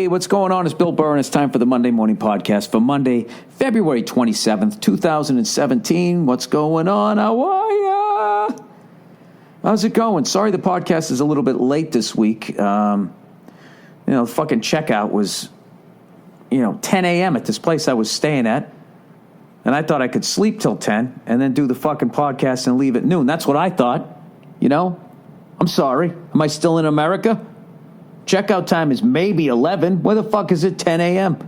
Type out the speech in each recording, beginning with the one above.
Hey, what's going on? It's Bill Burr, and it's time for the Monday Morning Podcast for Monday, February 27th, 2017. What's going on? How are ya? How's it going? Sorry the podcast is a little bit late this week. The fucking checkout was, 10 a.m. at this place I was staying at. And I thought I could sleep till 10 and then do the fucking podcast and leave at noon. That's what I thought, I'm sorry. Am I still in America? Checkout time is maybe 11. Where the fuck is it 10 a.m.?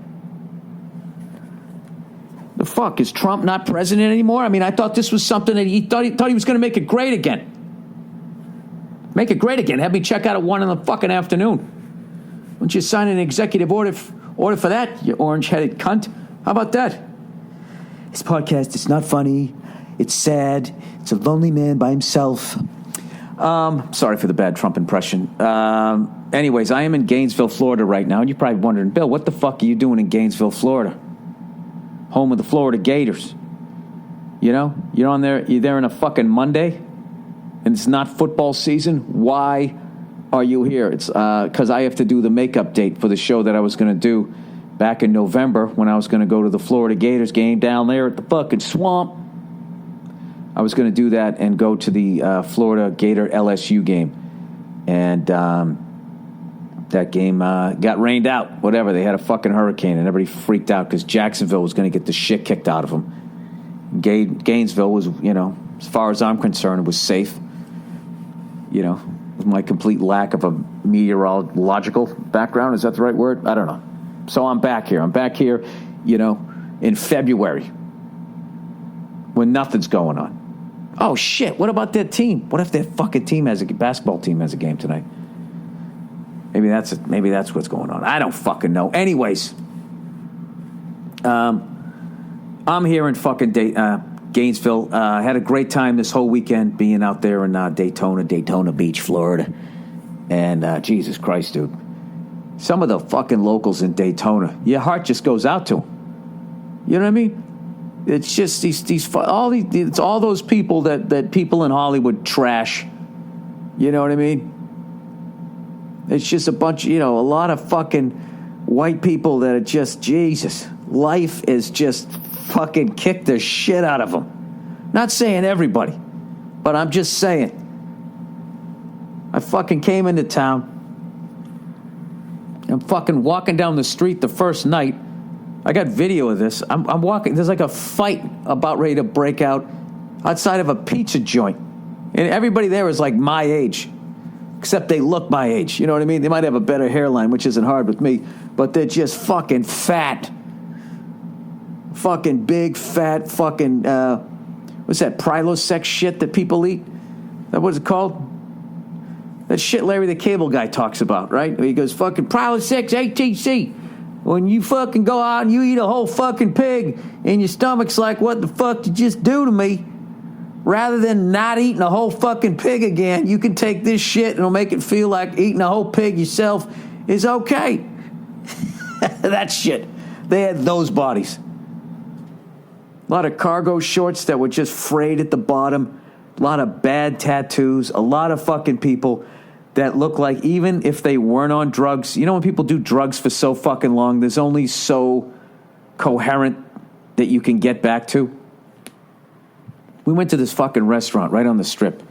The fuck? Is Trump not president anymore? I mean, I thought this was something that he thought he was going to make it great again. Make it great again. Have me check out at 1 in the fucking afternoon. Why don't you sign an executive order for that, you orange-headed cunt? How about that? This podcast is not funny. It's sad. It's a lonely man by himself. Sorry for the bad Trump impression. Anyways, I am in Gainesville, Florida right now. And you're probably wondering, Bill, what the fuck are you doing in Gainesville, Florida? Home of the Florida Gators. You're there on a fucking Monday, and it's not football season. Why are you here? It's because I have to do the makeup date for the show that I was going to do back in November when I was going to go to the Florida Gators game down there at the fucking swamp. I was going to do that and go to the Florida Gator LSU game. And that game got rained out. Whatever. They had a fucking hurricane and everybody freaked out because Jacksonville was going to get the shit kicked out of them. Gainesville was, as far as I'm concerned, it was safe. With my complete lack of a meteorological background. Is that the right word? I don't know. So I'm back here. In February when nothing's going on. Oh, shit. What about their team? What if their fucking basketball team has a game tonight? Maybe that's it. Maybe that's what's going on. I don't fucking know. Anyways, I'm here in fucking Gainesville. Had a great time this whole weekend being out there in Daytona Beach, Florida. And Jesus Christ, dude. Some of the fucking locals in Daytona, your heart just goes out to them. You know what I mean? It's just it's all those people that people in Hollywood trash. You know what I mean? It's just a bunch, a lot of fucking white people that are just, Jesus, life is just fucking kicked the shit out of them. Not saying everybody, but I'm just saying. I fucking came into town. I'm fucking walking down the street the first night. I got video of this. I'm walking. There's like a fight about ready to break out outside of a pizza joint. And everybody there is like my age, except they look my age. You know what I mean? They might have a better hairline, which isn't hard with me, but they're just fucking fat. Fucking big, fat, fucking, what's that, Prilosec shit that people eat? What's it called? That shit Larry the Cable Guy talks about, right? He goes, fucking Prilosec ATC. When you fucking go out and you eat a whole fucking pig and your stomach's like, what the fuck did you just do to me? Rather than not eating a whole fucking pig again, you can take this shit and it'll make it feel like eating a whole pig yourself is okay. That shit. They had those bodies. A lot of cargo shorts that were just frayed at the bottom. A lot of bad tattoos. A lot of fucking people that look like, even if they weren't on drugs, when people do drugs for so fucking long, there's only so coherent that you can get back to. We went to this fucking restaurant right on the strip,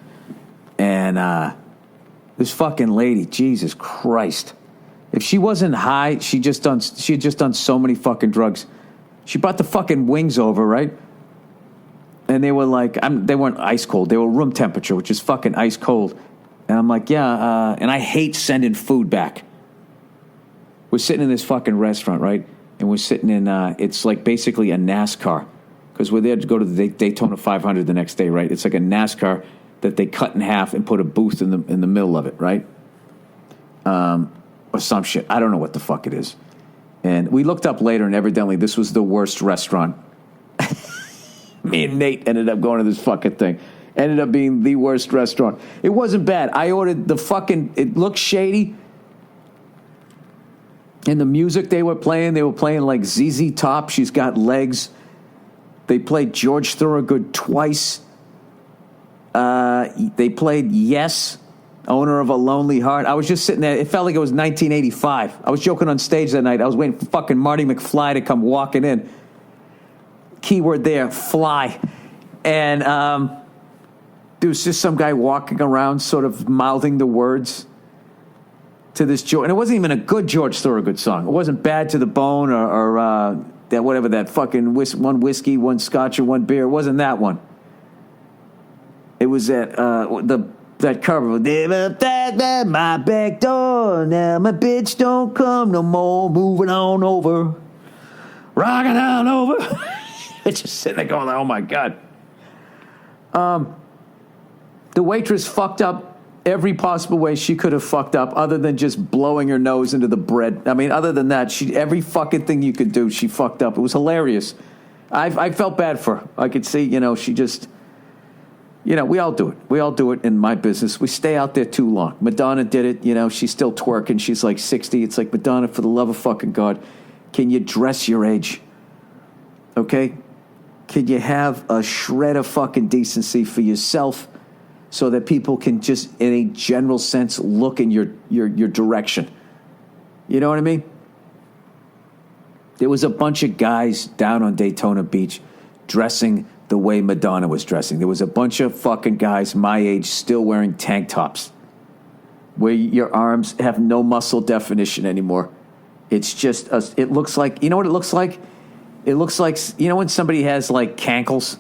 and this fucking lady, Jesus Christ, if she wasn't high, she had just done so many fucking drugs. She brought the fucking wings over, right? And they were like, they weren't ice cold, they were room temperature, which is fucking ice cold. And I'm like, yeah, and I hate sending food back. We're sitting in this fucking restaurant, right? And we're sitting in, it's like basically a NASCAR. Because we're there to go to the Daytona 500 the next day, right? It's like a NASCAR that they cut in half and put a booth in the middle of it, right? Or some shit. I don't know what the fuck it is. And we looked up later, and evidently this was the worst restaurant. Me and Nate ended up going to this fucking thing. Ended up being the worst restaurant. It wasn't bad. I ordered it looked shady. And the music they were playing like ZZ Top, She's Got Legs. They played George Thorogood twice. They played Yes. owner of a lonely heart. I was just sitting there. It felt like it was 1985. I was joking on stage that night. I was waiting for fucking Marty McFly to come walking in. Keyword there, fly. And there was just some guy walking around sort of mouthing the words to this George. And it wasn't even a good George Thorogood song. It wasn't Bad to the Bone or that whatever, that fucking one whiskey, one scotch, or one beer. It wasn't that one. It was that cover. That my back door. Now my bitch don't come no more. Moving on over. Rocking on over. It's just sitting there going, oh my God. The waitress fucked up every possible way she could have fucked up, other than just blowing her nose into the bread. I mean, other than that, every fucking thing you could do, she fucked up. It was hilarious. I felt bad for her. I could see, she just, we all do it. We all do it in my business. We stay out there too long. Madonna did it. She's still twerking. She's like 60. It's like, Madonna, for the love of fucking God, can you dress your age? Okay? Can you have a shred of fucking decency for yourself so that people can just, in a general sense, look in your direction? You know what I mean? There was a bunch of guys down on Daytona Beach dressing the way Madonna was dressing. There was a bunch of fucking guys my age still wearing tank tops where your arms have no muscle definition anymore. It's just, it looks like, you know what it looks like? It looks like, when somebody has like cankles,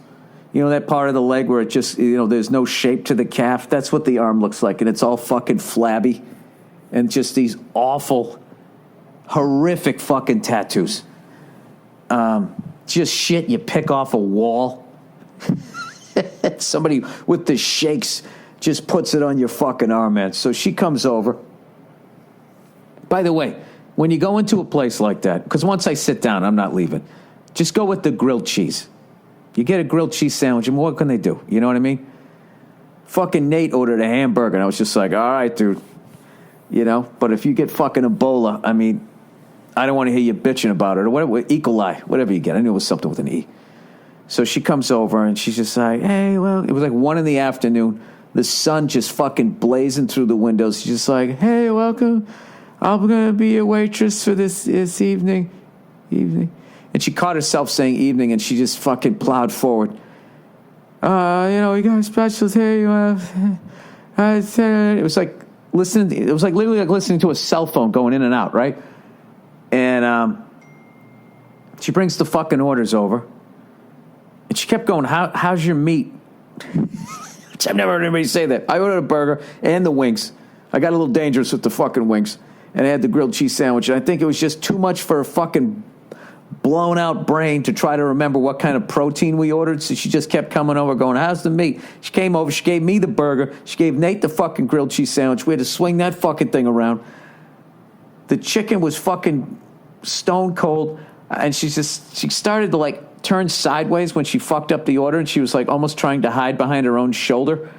that part of the leg where it just, there's no shape to the calf. That's what the arm looks like. And it's all fucking flabby and just these awful, horrific fucking tattoos. Just shit you pick off a wall. Somebody with the shakes just puts it on your fucking arm, man. So she comes over. By the way, when you go into a place like that, because once I sit down, I'm not leaving. Just go with the grilled cheese. You get a grilled cheese sandwich, and what can they do? You know what I mean? Fucking Nate ordered a hamburger, and I was just like, all right, dude. But if you get fucking Ebola, I mean, I don't want to hear you bitching about it, or whatever, E. coli, whatever you get. I knew it was something with an E. So she comes over, and she's just like, hey, well, it was like 1 p.m. The sun just fucking blazing through the windows. She's just like, hey, welcome. I'm going to be your waitress for this evening. And she caught herself saying evening, and she just fucking plowed forward. We got specials here. It was like listening. It was like literally like listening to a cell phone going in and out, right? And she brings the fucking orders over, and she kept going, how's your meat? Which I've never heard anybody say that. I ordered a burger and the wings. I got a little dangerous with the fucking wings, and I had the grilled cheese sandwich, and I think it was just too much for a fucking blown out brain to try to remember what kind of protein we ordered. So she just kept coming over going, how's the meat? She came over, she gave me the burger, she gave Nate the fucking grilled cheese sandwich. We had to swing that fucking thing around. The chicken was fucking stone cold, and she started to like turn sideways when she fucked up the order, and she was like almost trying to hide behind her own shoulder.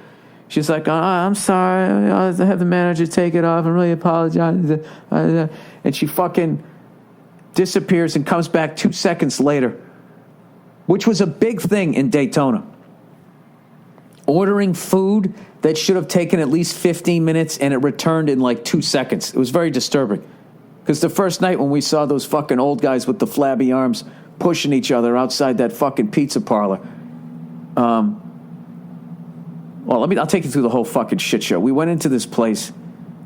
She's like, I'm sorry, I'll have the manager take it off. I really apologize. And she fucking disappears and comes back 2 seconds later, which was a big thing in Daytona. Ordering food that should have taken at least 15 minutes, and it returned in like 2 seconds. It was very disturbing. Because the first night when we saw those fucking old guys with the flabby arms pushing each other outside that fucking pizza parlor, I'll take you through the whole fucking shit show. We went into this place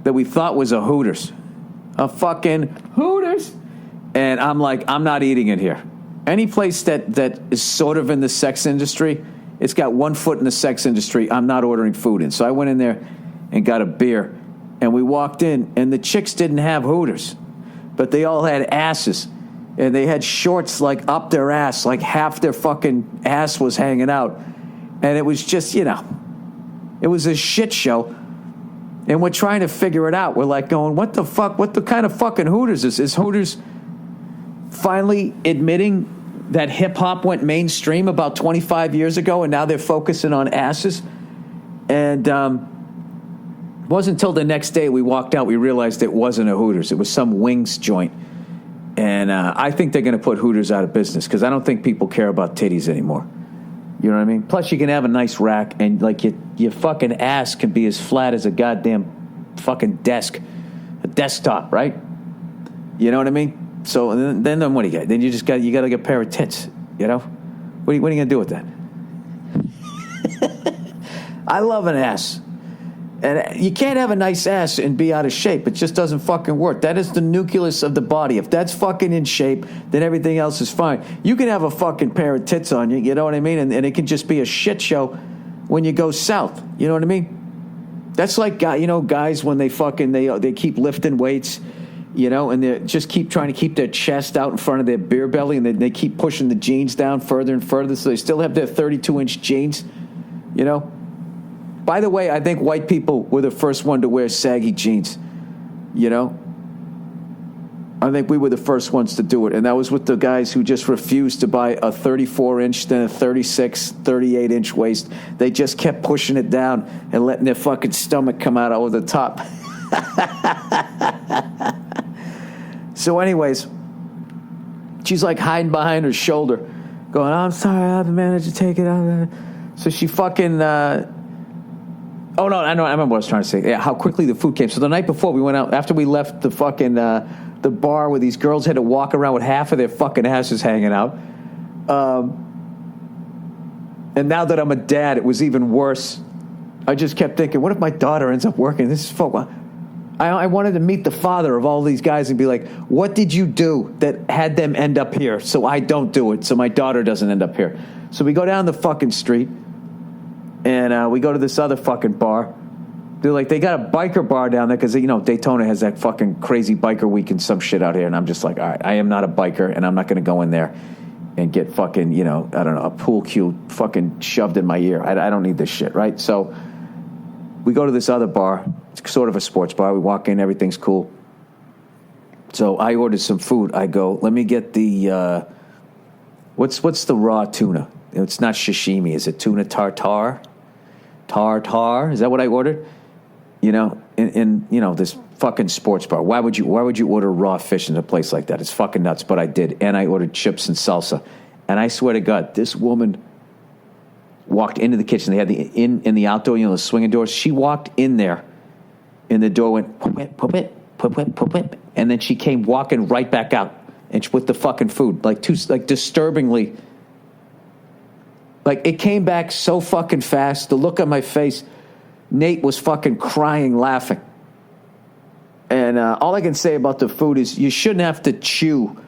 that we thought was a Hooters. A fucking Hooters! And I'm like, I'm not eating it here. Any place that is sort of in the sex industry, it's got 1 foot in the sex industry, I'm not ordering food in. So I went in there and got a beer. And we walked in, and the chicks didn't have Hooters. But they all had asses. And they had shorts like up their ass, like half their fucking ass was hanging out. And it was just, it was a shit show. And we're trying to figure it out. We're like going, what the fuck? What the kind of fucking Hooters is? Is Hooters finally admitting that hip-hop went mainstream about 25 years ago, and now they're focusing on asses? And it wasn't until the next day we walked out we realized it wasn't a Hooters. It was some wings joint. And I think they're going to put Hooters out of business because I don't think people care about titties anymore. You know what I mean? Plus, you can have a nice rack, and like your fucking ass can be as flat as a goddamn fucking desk, a desktop, right? You know what I mean? So then what do you got? Then you got like a pair of tits. You know? What are you gonna do with that? I love an ass. And you can't have a nice ass and be out of shape. It just doesn't fucking work. That is the nucleus of the body. If that's fucking in shape, then everything else is fine. You can have a fucking pair of tits on you, you know what I mean? And it can just be a shit show when you go south. You know what I mean? That's like, guys when they keep lifting weights, and they just keep trying to keep their chest out in front of their beer belly, and they keep pushing the jeans down further and further, so they still have their 32-inch jeans, By the way, I think white people were the first one to wear saggy jeans, I think we were the first ones to do it, and that was with the guys who just refused to buy a 34-inch, then a 36, 38-inch waist. They just kept pushing it down and letting their fucking stomach come out over the top. So anyways, she's like hiding behind her shoulder, going, "I'm sorry, I haven't managed to take it out." So she fucking... Oh, no, I remember what I was trying to say. Yeah, how quickly the food came. So the night before, we went out, after we left the fucking, the bar where these girls had to walk around with half of their fucking asses hanging out. And now that I'm a dad, it was even worse. I just kept thinking, what if my daughter ends up working? This is I wanted to meet the father of all these guys and be like, what did you do that had them end up here so I don't do it, so my daughter doesn't end up here? So we go down the fucking street. And we go to this other fucking bar. They're like, they got a biker bar down there because, Daytona has that fucking crazy biker week and some shit out here. And I'm just like, all right, I am not a biker, and I'm not going to go in there and get fucking, I don't know, a pool cue fucking shoved in my ear. I don't need this shit, right? So we go to this other bar. It's sort of a sports bar. We walk in, everything's cool. So I ordered some food. I go, let me get the, what's the raw tuna? It's not sashimi. Is it tuna tartare? Tartare? Is that what I ordered? In this fucking sports bar. Why would you order raw fish in a place like that? It's fucking nuts, but I did. And I ordered chips and salsa. And I swear to God, this woman walked into the kitchen. They had the in the outdoor, the swinging doors. She walked in there, and the door went pop it, and then she came walking right back out, and with the fucking food, disturbingly. Like, it came back so fucking fast. The look on my face, Nate was fucking crying, laughing. And all I can say about the food is you shouldn't have to chew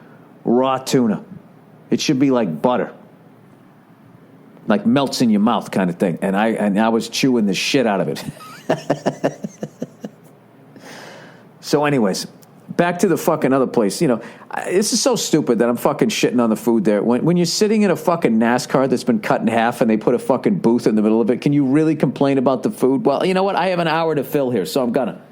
raw tuna. It should be like butter. Like melts in your mouth kind of thing. And I was chewing the shit out of it. So anyways, back to the fucking other place. This is so stupid that I'm fucking shitting on the food there. When you're sitting in a fucking NASCAR that's been cut in half and they put a fucking booth in the middle of it, can you really complain about the food? Well, you know what? I have an hour to fill here, so I'm gonna.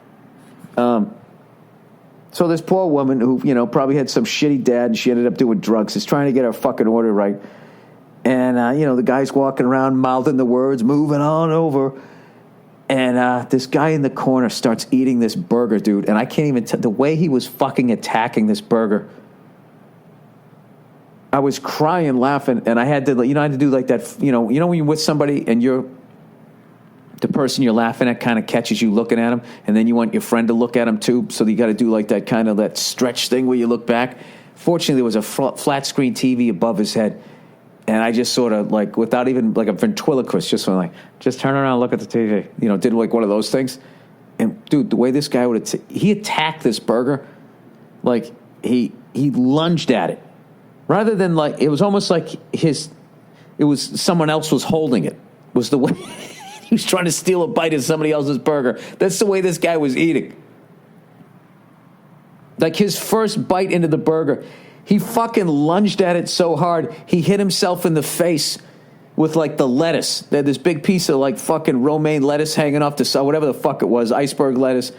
So this poor woman who, probably had some shitty dad and she ended up doing drugs is trying to get her fucking order right. And, the guy's walking around mouthing the words, moving on over. And this guy in the corner starts eating this burger, dude. And I can't even tell the way he was fucking attacking this burger. I was crying, laughing, and I had to, I had to do like that. When you're with somebody and the person you're laughing at kind of catches you looking at him, and then you want your friend to look at him too. So you got to do like that kind of that stretch thing where you look back. Fortunately, there was a flat screen TV above his head. And I just sort of, like, without even, like, a ventriloquist, just went, just turn around and look at the TV. Did, like, one of those things. And, dude, the way this guy he attacked this burger, like, he lunged at it. Rather than, like, it was almost like someone else was holding it, was the way. He was trying to steal a bite of somebody else's burger. That's the way this guy was eating. Like, his first bite into the burger, he fucking lunged at it so hard, he hit himself in the face with, like, the lettuce. They had this big piece of, like, fucking romaine lettuce hanging off the side, whatever the fuck it was, iceberg lettuce.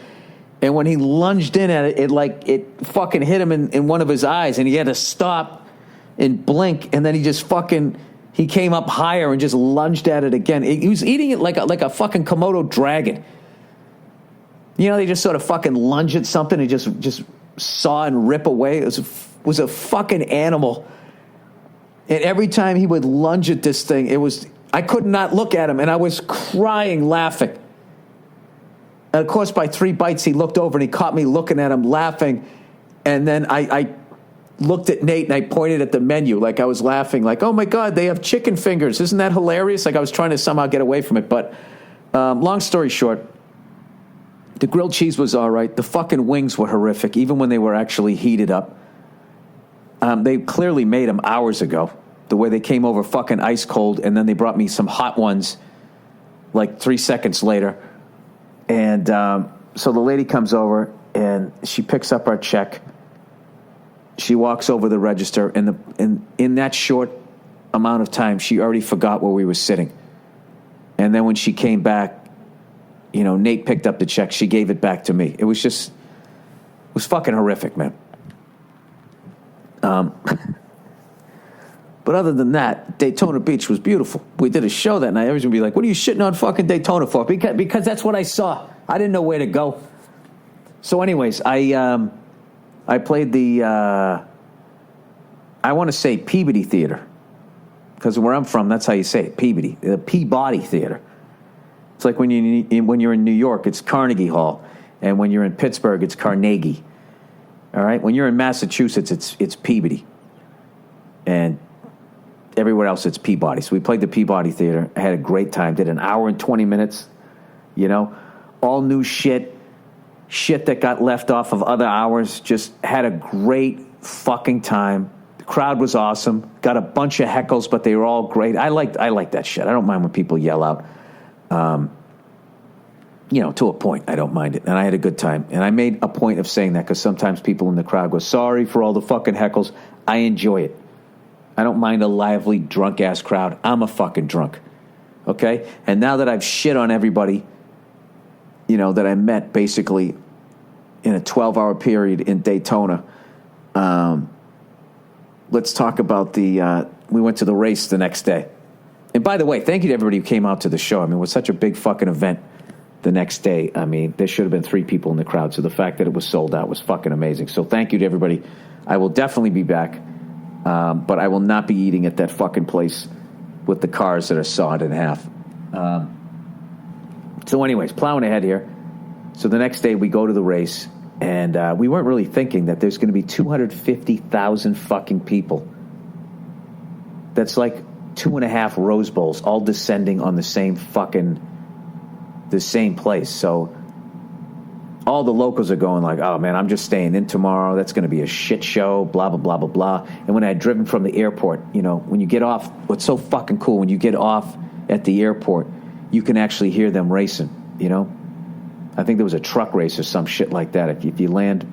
And when he lunged in at it, it fucking hit him in one of his eyes, and he had to stop and blink, and then he came up higher and just lunged at it again. He was eating it like a fucking Komodo dragon. They just sort of fucking lunge at something and just saw and rip away. It was a fucking animal. And every time he would lunge at this thing, I could not look at him, and I was crying, laughing. And of course, by 3 bites, he looked over and he caught me looking at him, laughing. And then I looked at Nate and I pointed at the menu like I was laughing, like, oh my God, they have chicken fingers. Isn't that hilarious? Like I was trying to somehow get away from it. But long story short, the grilled cheese was all right. The fucking wings were horrific, even when they were actually heated up. They clearly made them hours ago, the way they came over fucking ice cold, and then they brought me some hot ones like 3 seconds later. And so the lady comes over, and she picks up our check. She walks over the register, and in that short amount of time, she already forgot where we were sitting. And then when she came back, Nate picked up the check. She gave it back to me. It was fucking horrific, man. But other than that, Daytona Beach was beautiful. We did a show that night. Everyone's going to be like, what are you shitting on fucking Daytona for? Because that's what I saw. I didn't know where to go. So anyways, I played the, I want to say Peabody Theater. Because where I'm from, that's how you say it, Peabody. The Peabody Theater. It's like when you're in New York, it's Carnegie Hall. And when you're in Pittsburgh, it's Carnegie. All right? When you're in Massachusetts, it's Peabody. And everywhere else, it's Peabody. So we played the Peabody Theater. I had a great time. Did an hour and 20 minutes, all new shit that got left off of other hours. Just had a great fucking time. The crowd was awesome. Got a bunch of heckles, but they were all great. I like that shit. I don't mind when people yell out. To a point, I don't mind it. And I had a good time. And I made a point of saying that because sometimes people in the crowd go, sorry for all the fucking heckles. I enjoy it. I don't mind a lively, drunk-ass crowd. I'm a fucking drunk. Okay? And now that I've shit on everybody, that I met basically in a 12-hour period in Daytona, let's talk about we went to the race the next day. And by the way, thank you to everybody who came out to the show. I mean, it was such a big fucking event the next day. I mean, there should have been 3 people in the crowd, so the fact that it was sold out was fucking amazing. So thank you to everybody. I will definitely be back, but I will not be eating at that fucking place with the cars that are sawed in half. So anyways, plowing ahead here. So the next day we go to the race, and we weren't really thinking that there's going to be 250,000 fucking people. That's like 2.5 Rose Bowls all descending on the same place. So all the locals are going like, oh man, I'm just staying in tomorrow. That's going to be a shit show, blah, blah, blah, blah, blah. And when I had driven from the airport, when you get off, what's so fucking cool, when you get off at the airport, you can actually hear them racing, I think there was a truck race or some shit like that. If you land,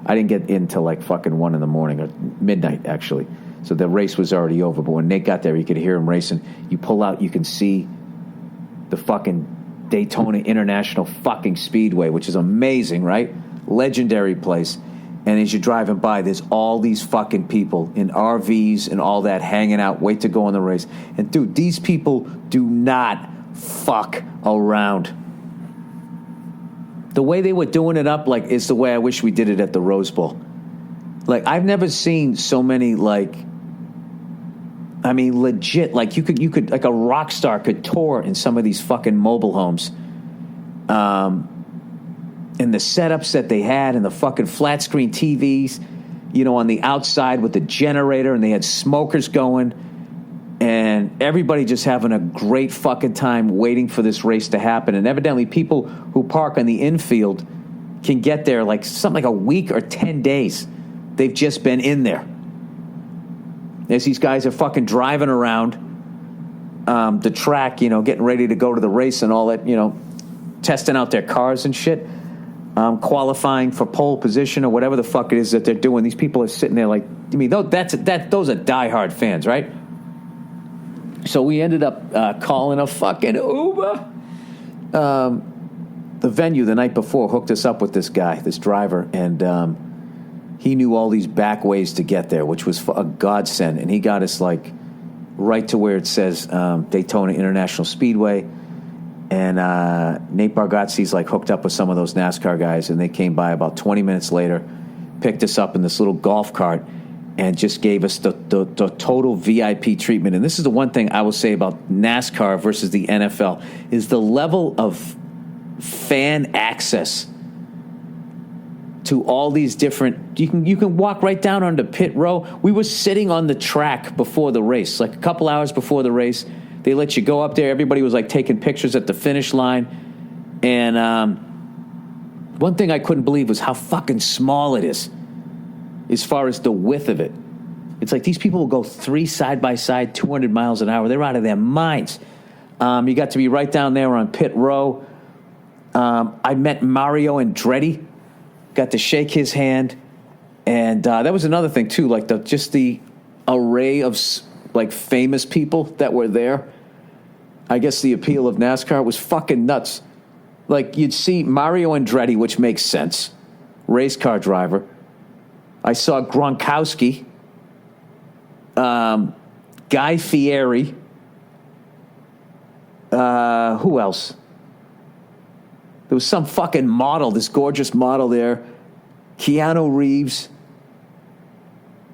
I didn't get in till like fucking 1 a.m. or midnight actually. So the race was already over. But when Nate got there, you could hear him racing. You pull out, you can see the fucking Daytona International fucking Speedway, which is amazing, right? Legendary place. And as you're driving by, there's all these fucking people in RVs and all that hanging out, wait to go on the race. And dude, these people do not fuck around. The way they were doing it up, is the way I wish we did it at the Rose Bowl. I've never seen so many, legit, you could, like a rock star could tour in some of these fucking mobile homes. And the setups that they had and the fucking flat screen TVs, on the outside with the generator, and they had smokers going. And everybody just having a great fucking time waiting for this race to happen. And evidently people who park on the infield can get there something like a week or 10 days. They've just been in there. As these guys are fucking driving around the track, getting ready to go to the race and all that, testing out their cars and shit, qualifying for pole position or whatever the fuck it is that they're doing. Those people are sitting there those are diehard fans, right? So we ended up calling a fucking Uber. The venue the night before hooked us up with this guy, this driver, and he knew all these back ways to get there, which was a godsend. And he got us right to where it says Daytona International Speedway. And Nate Bargatze's hooked up with some of those NASCAR guys, and they came by about 20 minutes later, picked us up in this little golf cart, and just gave us the total VIP treatment. And this is the one thing I will say about NASCAR versus the NFL is the level of fan access to all these different. You can walk right down onto pit row. We were sitting on the track before the race, like a couple hours before the race. They let you go up there. Everybody was like taking pictures at the finish line. And one thing I couldn't believe was how fucking small it is as far as the width of it. It's like these people will go 3 side by side, 200 miles an hour. They're out of their minds. You got to be right down there on pit row. I met Mario Andretti, got to shake his hand. And that was another thing, too, like just the array of like famous people that were there. I guess the appeal of NASCAR was fucking nuts. Like, you'd see Mario Andretti, which makes sense, race car driver. I saw Gronkowski, Guy Fieri. Who else? There was some fucking model, this gorgeous model there. Keanu Reeves.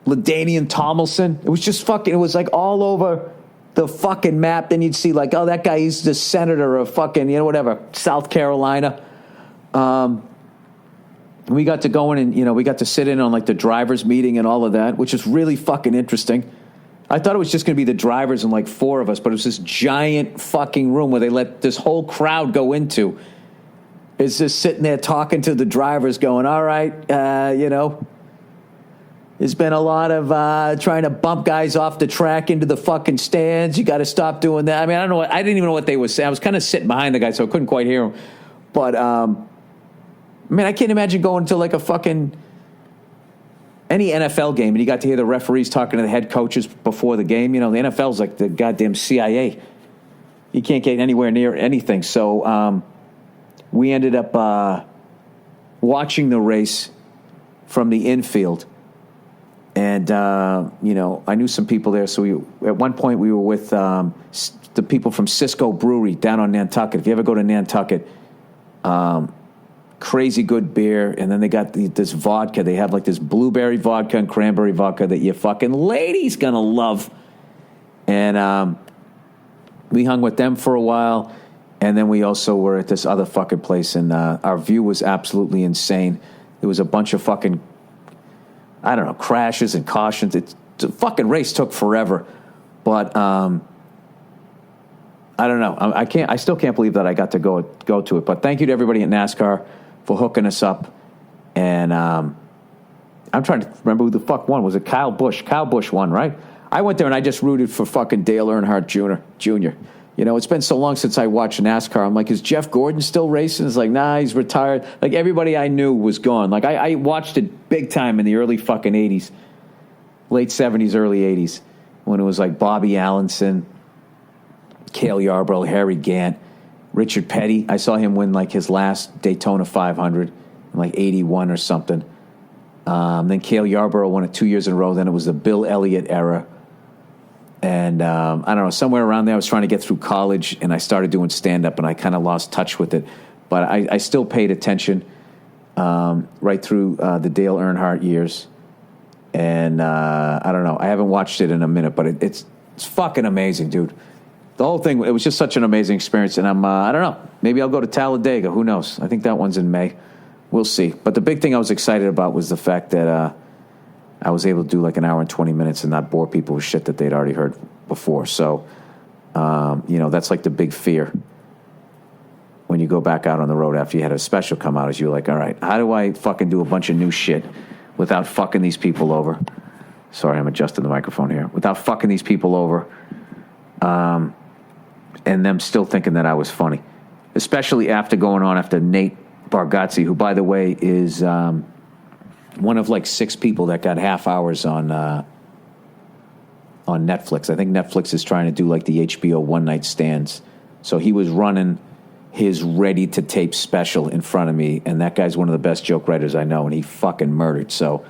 LaDainian Tomlinson. It was just fucking, it was like all over the fucking map. Then you'd see like, oh, that guy, he's the senator of fucking, whatever, South Carolina. We got to go in and, we got to sit in on like the drivers meeting and all of that, which is really fucking interesting. I thought it was just going to be the drivers and like 4 of us, but it was this giant fucking room where they let this whole crowd go into. It's just sitting there talking to the drivers going, all right, there's been a lot of trying to bump guys off the track into the fucking stands. You got to stop doing that. I mean, I didn't even know what they were saying. I was kind of sitting behind the guy, so I couldn't quite hear him. But, I can't imagine going to like a fucking any NFL game and you got to hear the referees talking to the head coaches before the game. The NFL's like the goddamn CIA. You can't get anywhere near anything. So we ended up watching the race from the infield. And, I knew some people there. So at one point we were with the people from Cisco Brewery down on Nantucket. If you ever go to Nantucket, crazy good beer. And then they got this vodka. They have like this blueberry vodka and cranberry vodka that your fucking lady's going to love. And we hung with them for a while. And then we also were at this other fucking place. And our view was absolutely insane. There was a bunch of fucking crashes and cautions. The fucking race took forever. But I don't know. I still can't believe that I got to go to it. But thank you to everybody at NASCAR for hooking us up. And I'm trying to remember who the fuck won. Was it Kyle Busch? Kyle Busch won, right? I went there and I just rooted for fucking Dale Earnhardt Jr. It's been so long since I watched NASCAR. I'm like, is Jeff Gordon still racing? It's like, nah, he's retired. Like, everybody I knew was gone. Like, I watched it big time in the early fucking 80s. Late 70s, early 80s. When it was like Bobby Allenson, Cale Yarborough, Harry Gant, Richard Petty. I saw him win like his last Daytona 500 in like 81 or something. Then Cale Yarborough won it 2 years in a row. Then it was the Bill Elliott era. And I don't know, somewhere around there I was trying to get through college and I started doing stand-up and I kind of lost touch with it. But I still paid attention right through the Dale Earnhardt years. And I don't know, I haven't watched it in a minute, but it's fucking amazing, dude. The whole thing, it was just such an amazing experience. And I don't know, maybe I'll go to Talladega, who knows? I think that one's in May. We'll see. But the big thing I was excited about was the fact that I was able to do like an hour and 20 minutes and not bore people with shit that they'd already heard before. So, that's like the big fear when you go back out on the road after you had a special come out is you're like, all right, how do I fucking do a bunch of new shit without fucking these people over? Sorry, I'm adjusting the microphone here. Without fucking these people over and them still thinking that I was funny. Especially after going on after Nate Bargatze, who, by the way, is one of like 6 people that got half hours on Netflix. I think Netflix is trying to do like the HBO one night stands. So he was running his ready to tape special in front of me, and that guy's one of the best joke writers I know, and he fucking murdered. So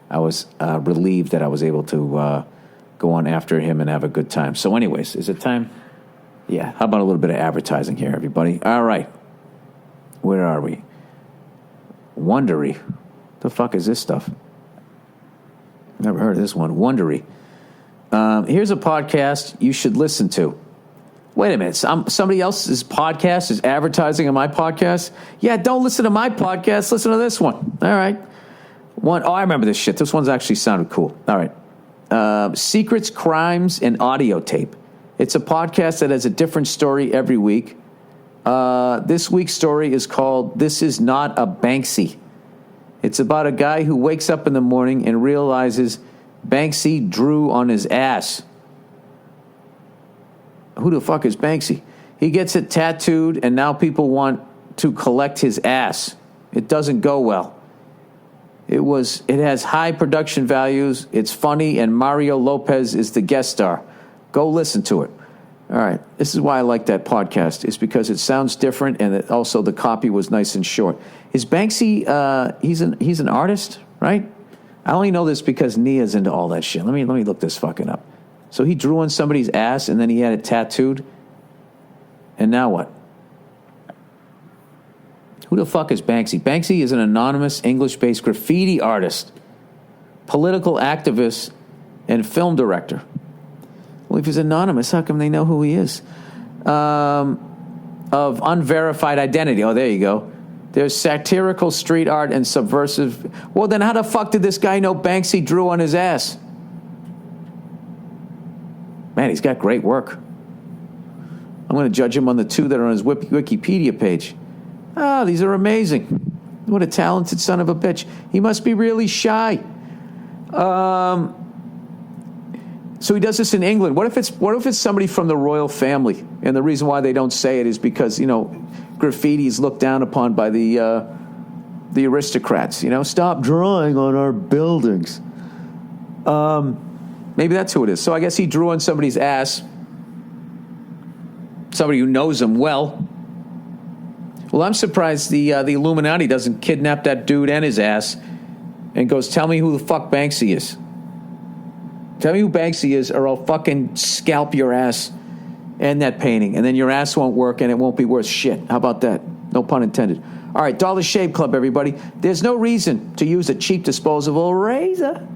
I was relieved that I was able to go on after him and have a good time. So anyways, is it time? Yeah, how about a little bit of advertising here, everybody? All right. Where are we? Wondery. The fuck is this stuff? Never heard of this one. Wondery. Here's a podcast you should listen to. Wait a minute. Somebody else's podcast is advertising on my podcast? Yeah, don't listen to my podcast. Listen to this one. All right. I remember this shit. This one's actually sounded cool. All right. Secrets, Crimes, and Audio Tape. It's a podcast that has a different story every week. This week's story is called This Is Not a Banksy. It's about a guy who wakes up in the morning and realizes Banksy drew on his ass. Who the fuck is Banksy? He gets it tattooed, and now people want to collect his ass. It doesn't go well. It has high production values. It's funny, and Mario Lopez is the guest star. Go listen to it. All right. This is why I like that podcast. It's because it sounds different, and also the copy was nice and short. Is Banksy? He's an artist, right? I only know this because Nia's into all that shit. Let me look this fucking up. So he drew on somebody's ass, and then he had it tattooed. And now what? Who the fuck is Banksy? Banksy is an anonymous English-based graffiti artist, political activist, and film director. Well, if he's anonymous, how come they know who he is? Of unverified identity. Oh, there you go. There's satirical street art and subversive. Well, then how the fuck did this guy know Banksy drew on his ass? Man, he's got great work. I'm going to judge him on the two that are on his Wikipedia page. Oh, these are amazing. What a talented son of a bitch. He must be really shy. So he does this in England. What if it's somebody from the royal family? And the reason why they don't say it is because, graffiti is looked down upon by the aristocrats. Stop drawing on our buildings. Maybe that's who it is. So I guess he drew on somebody's ass. Somebody who knows him well. Well, I'm surprised the Illuminati doesn't kidnap that dude and his ass and goes, tell me who the fuck Banksy is. Tell me who Banksy is, or I'll fucking scalp your ass and that painting. And then your ass won't work and it won't be worth shit. How about that? No pun intended. All right, Dollar Shave Club, everybody. There's no reason to use a cheap disposable razor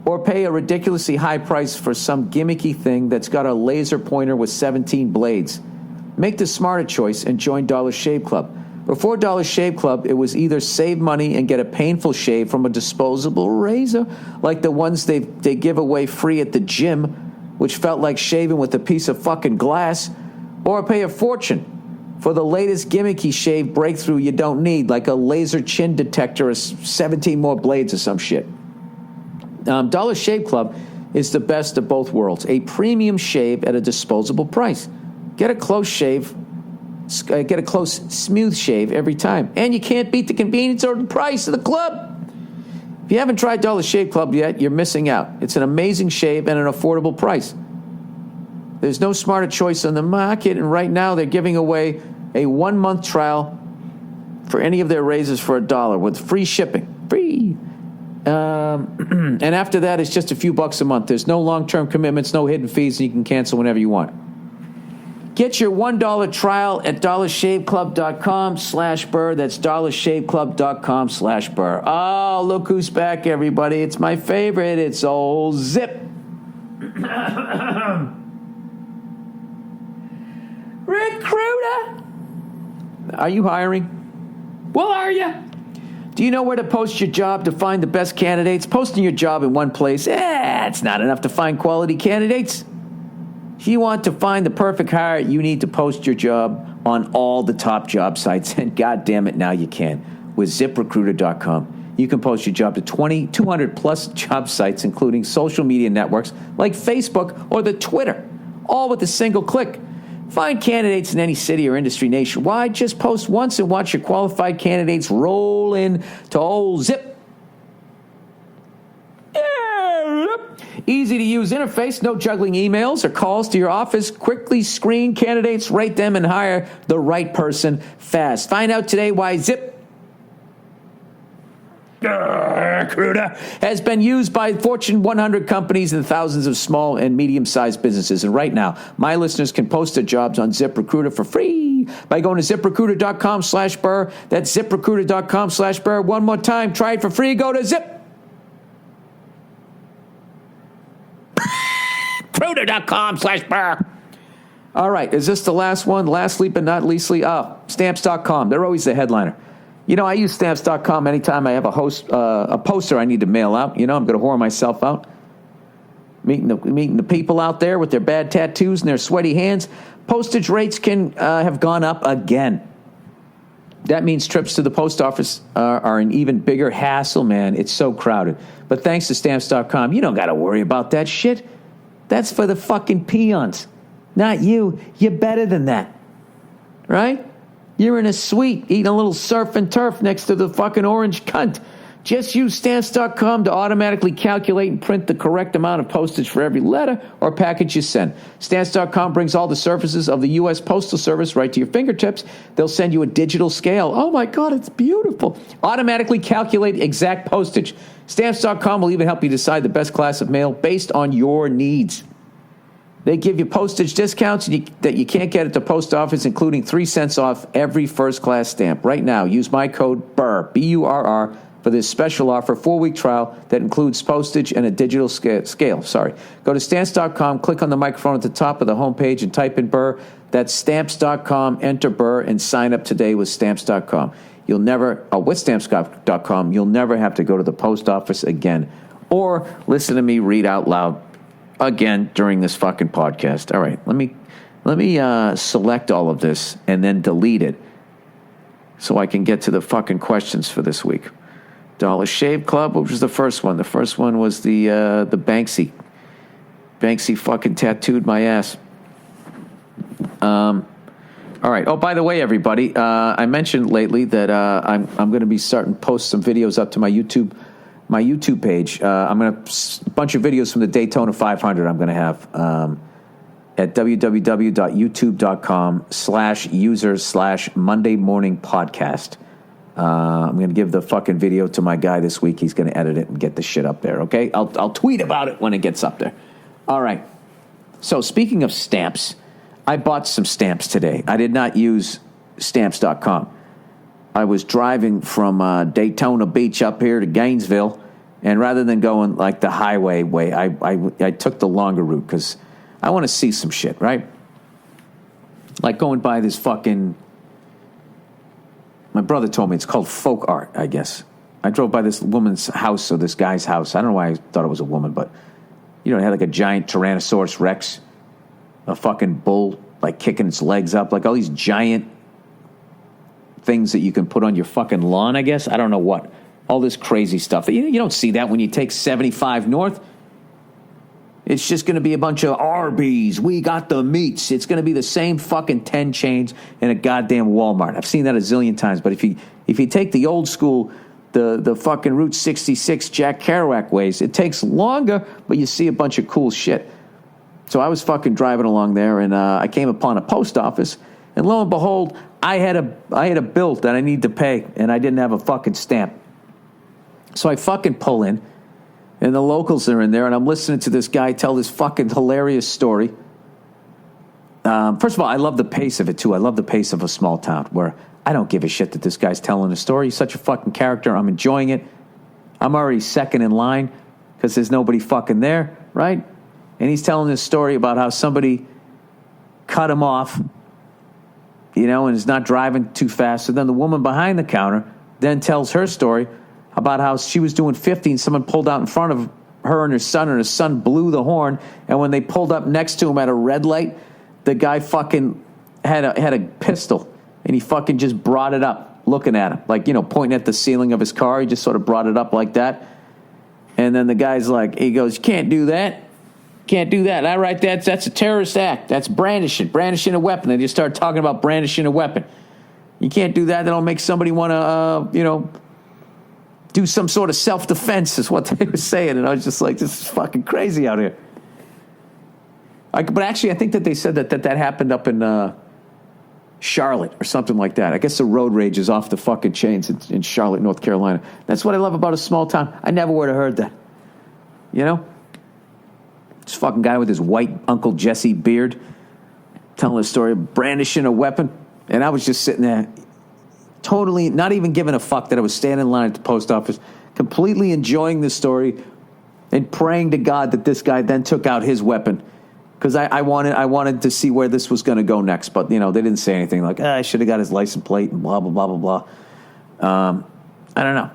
or pay a ridiculously high price for some gimmicky thing that's got a laser pointer with 17 blades. Make the smarter choice and join Dollar Shave Club. Before Dollar Shave Club, it was either save money and get a painful shave from a disposable razor, like the ones they give away free at the gym, which felt like shaving with a piece of fucking glass, or pay a fortune for the latest gimmicky shave breakthrough you don't need, like a laser chin detector or 17 more blades or some shit. Dollar Shave Club is the best of both worlds. A premium shave at a disposable price. Get a close smooth shave every time. And you can't beat the convenience or the price of the club. If you haven't tried Dollar Shave Club yet, you're missing out. It's an amazing shave and an affordable price. There's no smarter choice on the market, and right now they're giving away a 1-month trial for any of their razors for $1 with free shipping. Free. And after that, it's just a few bucks a month. There's no long-term commitments, no hidden fees, and you can cancel whenever you want. Get your $1 trial at dollarshaveclub.com/Burr. That's dollarshaveclub.com/Burr. Oh, look who's back, everybody. It's my favorite. It's old Zip. Recruiter. Are you hiring? Well, are you? Do you know where to post your job to find the best candidates? Posting your job in one place, it's not enough to find quality candidates. If you want to find the perfect hire, you need to post your job on all the top job sites. And God damn it, now you can. With ZipRecruiter.com. You can post your job to 200 plus job sites, including social media networks like Facebook or the Twitter, all with a single click. Find candidates in any city or industry nationwide. Just post once and watch your qualified candidates roll in to old Zip. Easy to use interface, no juggling emails or calls to your office. Quickly screen candidates, rate them, and hire the right person fast. Find out today why Zip Recruiter has been used by Fortune 100 companies and thousands of small and medium-sized businesses. And right now, my listeners can post their jobs on ZipRecruiter for free by going to ZipRecruiter.com/Burr. That's ZipRecruiter.com/Burr. One more time, try it for free. Go to Zip. Zapruder.com/Burr. All right, is this the last one? Lastly but not leastly, Stamps.com. They're always the headliner. You know, I use Stamps.com anytime I have a poster I need to mail out. You know, I'm going to whore myself out. Meeting the people out there with their bad tattoos and their sweaty hands. Postage rates can have gone up again. That means trips to the post office are an even bigger hassle, man. It's so crowded. But thanks to Stamps.com, you don't got to worry about that shit. That's for the fucking peons. Not you. You're better than that. Right? You're in a suite eating a little surf and turf next to the fucking orange cunt. Just use Stamps.com to automatically calculate and print the correct amount of postage for every letter or package you send. Stamps.com brings all the services of the U.S. Postal Service right to your fingertips. They'll send you a digital scale. Oh, my God, it's beautiful. Automatically calculate exact postage. Stamps.com will even help you decide the best class of mail based on your needs. They give you postage discounts that you can't get at the post office, including 3 cents off every first-class stamp. Right now, use my code BURR, B-U-R-R, for this special offer, 4-week trial that includes postage and a digital scale. Go to Stamps.com, click on the microphone at the top of the homepage and type in Burr. That's Stamps.com, enter Burr, and sign up today with Stamps.com. With Stamps.com, you'll never have to go to the post office again or listen to me read out loud again during this fucking podcast. All right, let me select all of this and then delete it so I can get to the fucking questions for this week. Dollar Shave Club, which was the first one? The first one was the Banksy. Banksy fucking tattooed my ass. All right. Oh, by the way, everybody, I mentioned lately that I'm going to be starting to post some videos up to my YouTube page. I'm going to a bunch of videos from the Daytona 500. I'm going to have at www.youtube.com/users/Monday Morning Podcast. I'm going to give the fucking video to my guy this week. He's going to edit it and get the shit up there, okay? I'll tweet about it when it gets up there. All right. So speaking of stamps, I bought some stamps today. I did not use Stamps.com. I was driving from Daytona Beach up here to Gainesville, and rather than going like the highway way, I took the longer route because I want to see some shit, right? Like going by this fucking... My brother told me it's called folk art, I guess. I drove by this woman's house or this guy's house. I don't know why I thought it was a woman, but, you know, it had like a giant Tyrannosaurus Rex, a fucking bull, like kicking its legs up, like all these giant things that you can put on your fucking lawn, I guess. I don't know what. All this crazy stuff. You don't see that when you take 75 north. It's just going to be a bunch of Arby's. We got the meats. It's going to be the same fucking 10 chains in a goddamn Walmart. I've seen that a zillion times. But if you take the old school, the fucking Route 66 Jack Kerouac ways, it takes longer, but you see a bunch of cool shit. So I was fucking driving along there, and I came upon a post office, and lo and behold, I had a bill that I need to pay, and I didn't have a fucking stamp. So I fucking pull in. And the locals are in there, and I'm listening to this guy tell this fucking hilarious story. First of all, I love the pace of it, too. I love the pace of a small town where I don't give a shit that this guy's telling a story. He's such a fucking character. I'm enjoying it. I'm already second in line because there's nobody fucking there, right? And he's telling this story about how somebody cut him off, you know, and is not driving too fast. So then the woman behind the counter then tells her story about how she was doing 50 and someone pulled out in front of her and her son blew the horn, and when they pulled up next to him at a red light, the guy fucking had a pistol, and he fucking just brought it up, looking at him, like, you know, pointing at the ceiling of his car. He just sort of brought it up like that, and then the guy's like, he goes, "You can't do that. Can't do that. All right, that's a terrorist act. That's brandishing a weapon." They just started talking about brandishing a weapon. You can't do that. That'll make somebody want to, do some sort of self-defense is what they were saying. And I was just like, this is fucking crazy out here. But actually, I think that they said that happened up in Charlotte or something like that. I guess the road rage is off the fucking chains in Charlotte, North Carolina. That's what I love about a small town. I never would have heard that. You know? This fucking guy with his white Uncle Jesse beard telling a story of brandishing a weapon. And I was just sitting there, totally not even giving a fuck that I was standing in line at the post office, completely enjoying this story and praying to God that this guy then took out his weapon because I wanted to see where this was going to go next. But, they didn't say anything like, I should have got his license plate and blah, blah, blah, blah, blah. I don't know.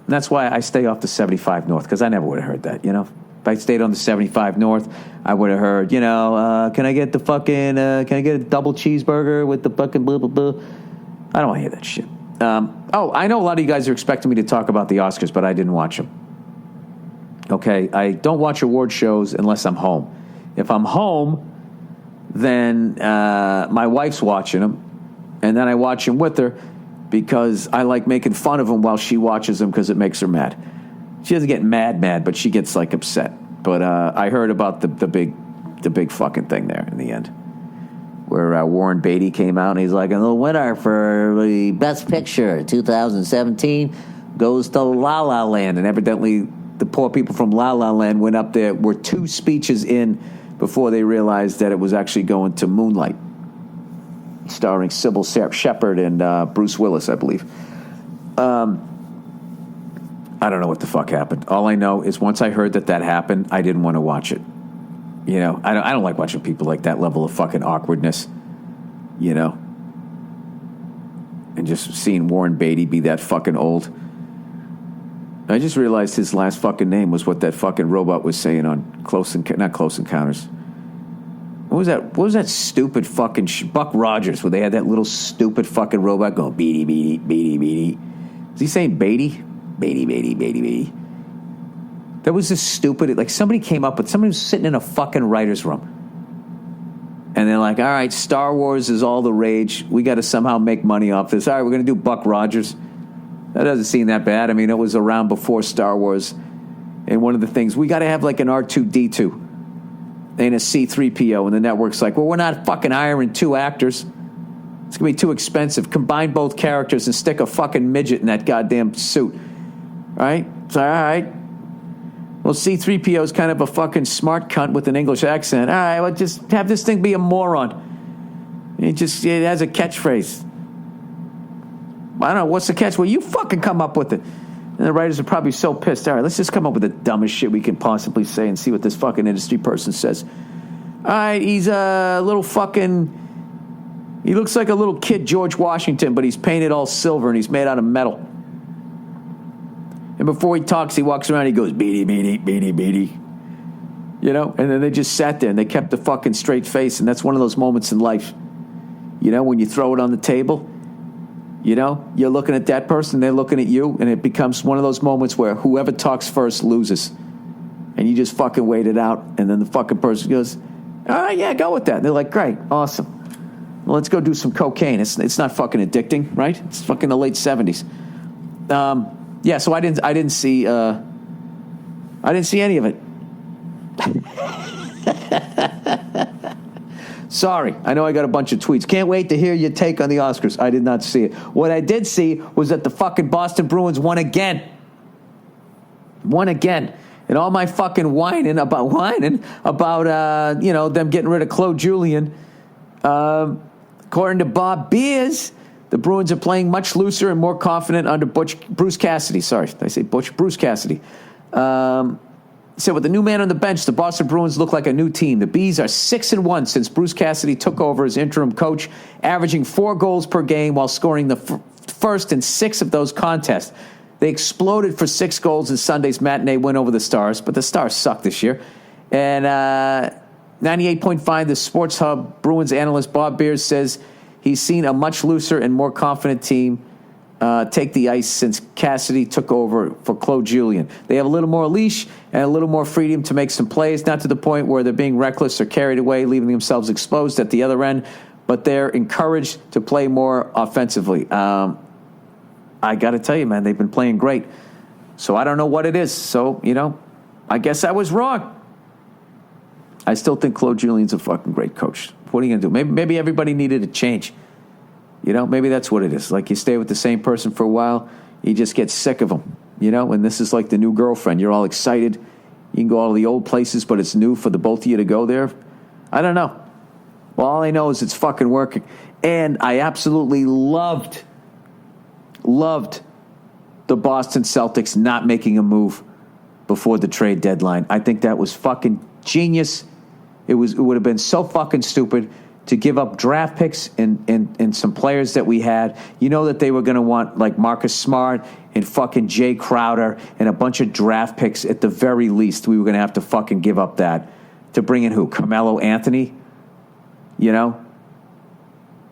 That's why I stay off the 75 North, because I never would have heard that, If I stayed on the 75 North, I would have heard, can I get can I get a double cheeseburger with the fucking blah, blah, blah. I don't want to hear that shit. I know a lot of you guys are expecting me to talk about the Oscars, but I didn't watch them. Okay, I don't watch award shows unless I'm home. If I'm home, then my wife's watching them, and then I watch them with her because I like making fun of them while she watches them because it makes her mad. She doesn't get mad, but she gets like upset. But I heard about the big fucking thing there in the end, where Warren Beatty came out and he's like, and the winner for the Best Picture 2017 goes to La La Land, and evidently the poor people from La La Land went up there, were 2 speeches in before they realized that it was actually going to Moonlight, starring Sybil Shepherd and Bruce Willis, I believe. I don't know what the fuck happened. All I know is once I heard that happened, I didn't want to watch it. I don't like watching people like that level of fucking awkwardness, and just seeing Warren Beatty be that fucking old. I just realized his last fucking name was what that fucking robot was saying on not Close Encounters. What was that stupid fucking Buck Rogers, where they had that little stupid fucking robot going, Beatty, Beatty, Beatty, Beatty. Is he saying Beatty? Beatty, Beatty, Beatty, Beatty. That was just stupid. Like somebody was sitting in a fucking writer's room. And they're like, all right, Star Wars is all the rage. We got to somehow make money off this. All right, we're going to do Buck Rogers. That doesn't seem that bad. I mean, it was around before Star Wars. And one of the things, we got to have like an R2-D2 and a C-3PO. And the network's like, well, we're not fucking hiring 2 actors. It's going to be too expensive. Combine both characters and stick a fucking midget in that goddamn suit. Right? So, all right. Well, C-3PO is kind of a fucking smart cunt with an English accent. All right, well, just have this thing be a moron. It has a catchphrase. I don't know, what's the catch? Well, you fucking come up with it. And the writers are probably so pissed. All right, let's just come up with the dumbest shit we can possibly say and see what this fucking industry person says. All right, he's a little fucking... He looks like a little kid George Washington, but he's painted all silver and he's made out of metal. And before he talks, he walks around, he goes, Beatty, Beatty, Beatty, Beatty. And then they just sat there and they kept the fucking straight face. And that's one of those moments in life, when you throw it on the table, you're looking at that person, they're looking at you, and it becomes one of those moments where whoever talks first loses. And you just fucking wait it out. And then the fucking person goes, all right, yeah, go with that. And they're like, great, awesome. Well, let's go do some cocaine. It's not fucking addicting, right? It's fucking the late 70s. Yeah, so I didn't see any of it. Sorry, I know I got a bunch of tweets. Can't wait to hear your take on the Oscars. I did not see it. What I did see was that the fucking Boston Bruins won again. And all my fucking whining about them getting rid of Claude Julien. According to Bob Beers, the Bruins are playing much looser and more confident under Bruce Cassidy. Sorry, did I say Butch? Bruce Cassidy. So with the new man on the bench, the Boston Bruins look like a new team. The Bees are 6-1 since Bruce Cassidy took over as interim coach, averaging 4 goals per game while scoring the first in 6 of those contests. They exploded for 6 goals in Sunday's matinee win over the Stars, but the Stars suck this year. And 98.5, the Sports Hub Bruins analyst Bob Beers says he's seen a much looser and more confident team take the ice since Cassidy took over for Claude Julien. They have a little more leash and a little more freedom to make some plays, not to the point where they're being reckless or carried away, leaving themselves exposed at the other end, but they're encouraged to play more offensively. I got to tell you, man, they've been playing great. So I don't know what it is. So, I guess I was wrong. I still think Claude Julien's a fucking great coach. What are you going to do? Maybe everybody needed a change. Maybe that's what it is. Like you stay with the same person for a while, you just get sick of them. And this is like the new girlfriend. You're all excited. You can go all the old places, but it's new for the both of you to go there. I don't know. Well, all I know is it's fucking working. And I absolutely loved the Boston Celtics not making a move before the trade deadline. I think that was fucking genius. It would have been so fucking stupid to give up draft picks and some players that we had. You know that they were going to want like Marcus Smart and fucking Jay Crowder and a bunch of draft picks at the very least. We were going to have to fucking give up that to bring in who? Carmelo Anthony? You know?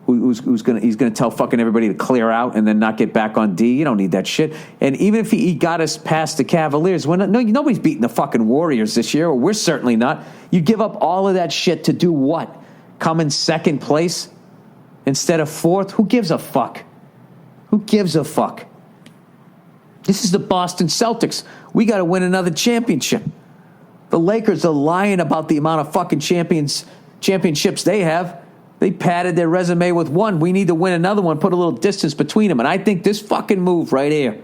He's going to tell fucking everybody to clear out and then not get back on D. You don't need that shit. And even if he got us past the Cavaliers, nobody's beating the fucking Warriors this year, or we're certainly not. You give up all of that shit to do what? Come in second place instead of fourth? Who gives a fuck? Who gives a fuck? This is the Boston Celtics. We got to win another championship. The Lakers are lying about the amount of fucking championships they have. They padded their resume with one. We need to win another one, put a little distance between them. And I think this fucking move right here,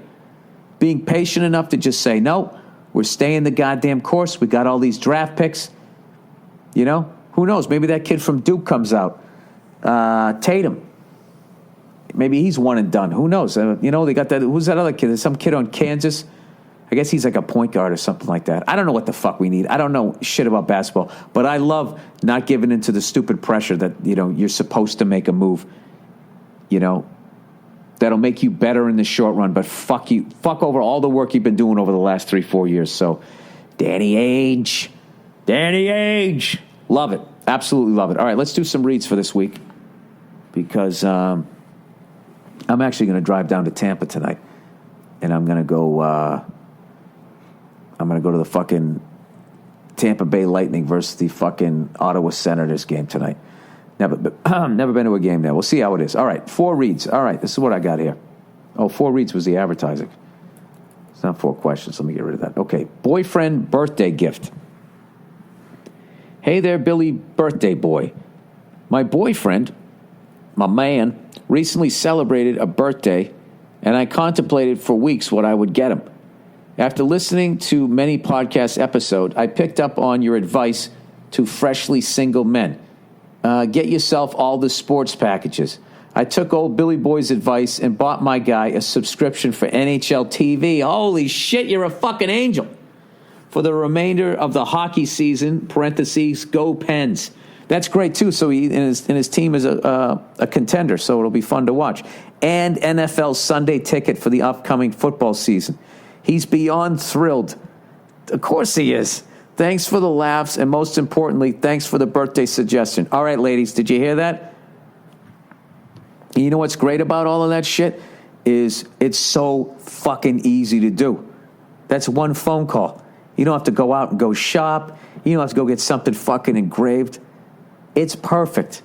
being patient enough to just say, no, we're staying the goddamn course. We got all these draft picks. You know, who knows? Maybe that kid from Duke comes out. Tatum. Maybe he's one and done. Who knows? You know, they got that. Who's that other kid? There's some kid on Kansas. I guess he's like a point guard or something like that. I don't know what the fuck we need. I don't know shit about basketball. But I love not giving into the stupid pressure that, you know, you're supposed to make a move, you know, that'll make you better in the short run. But fuck over all the work you've been doing over the last 3-4 years. So, Danny Ainge. Love it. Absolutely love it. All right, let's do some reads for this week because I'm actually going to drive down to Tampa tonight. And I'm going to go... I'm going to go to the fucking Tampa Bay Lightning versus the fucking Ottawa Senators game tonight. Never been to a game there. We'll see how it is. All right, 4 reads. All right, this is what I got here. Oh, 4 reads was the advertising. It's not 4 questions. Let me get rid of that. Okay, boyfriend birthday gift. Hey there, Billy birthday boy. My boyfriend, my man, recently celebrated a birthday, and I contemplated for weeks what I would get him. After listening to many podcast episodes, I picked up on your advice to freshly single men. Get yourself all the sports packages. I took old Billy Boy's advice and bought my guy a subscription for NHL TV. Holy shit, you're a fucking angel. For the remainder of the hockey season, parentheses, go Pens. That's great, too. So his team is a contender, so it'll be fun to watch. And NFL Sunday ticket for the upcoming football season. He's beyond thrilled. Of course he is. Thanks for the laughs, and most importantly, thanks for the birthday suggestion. All right, ladies, did you hear that? You know what's great about all of that shit is it's so fucking easy to do. That's one phone call. You don't have to go out and go shop. You don't have to go get something fucking engraved. It's perfect.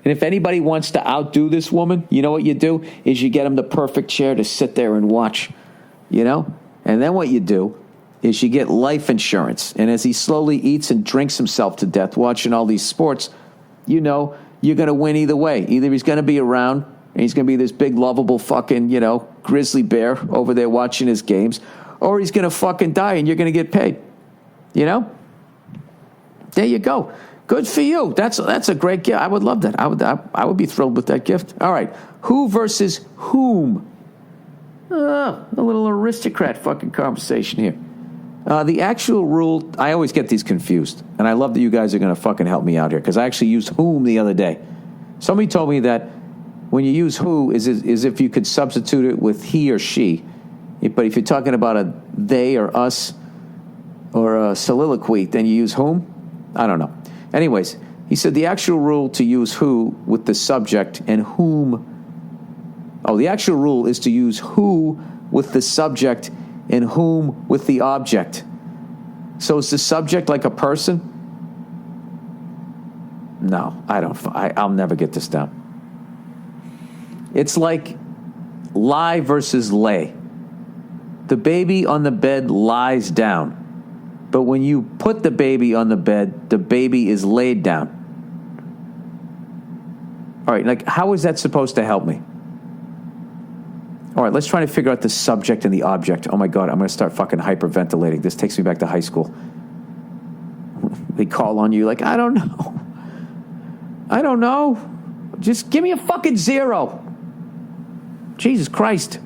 And if anybody wants to outdo this woman, you know what you do is you get him the perfect chair to sit there and watch. You know? And then what you do is you get life insurance. And as he slowly eats and drinks himself to death watching all these sports, you know, you're going to win either way. Either he's going to be around and he's going to be this big, lovable fucking, you know, grizzly bear over there watching his games, or he's going to fucking die and you're going to get paid. You know? There you go. Good for you. That's a great gift. I would love that. I would be thrilled with that gift. All right. Who versus whom? A little aristocrat fucking conversation here. The actual rule, I always get these confused. And I love that you guys are going to fucking help me out here because I actually used whom the other day. Somebody told me that when you use who is if you could substitute it with he or she. But if you're talking about a they or us or a soliloquy, then you use whom? I don't know. Anyways, he said the actual rule to use who with the subject and whom. Oh, the actual rule is to use who with the subject and whom with the object. So is the subject like a person? No, I don't. I'll never get this down. It's like lie versus lay. The baby on the bed lies down. But when you put the baby on the bed, the baby is laid down. All right, like how is that supposed to help me? All right, let's try to figure out the subject and the object. Oh, my God, I'm going to start fucking hyperventilating. This takes me back to high school. They call on you like, I don't know. Just give me a fucking 0. Jesus Christ.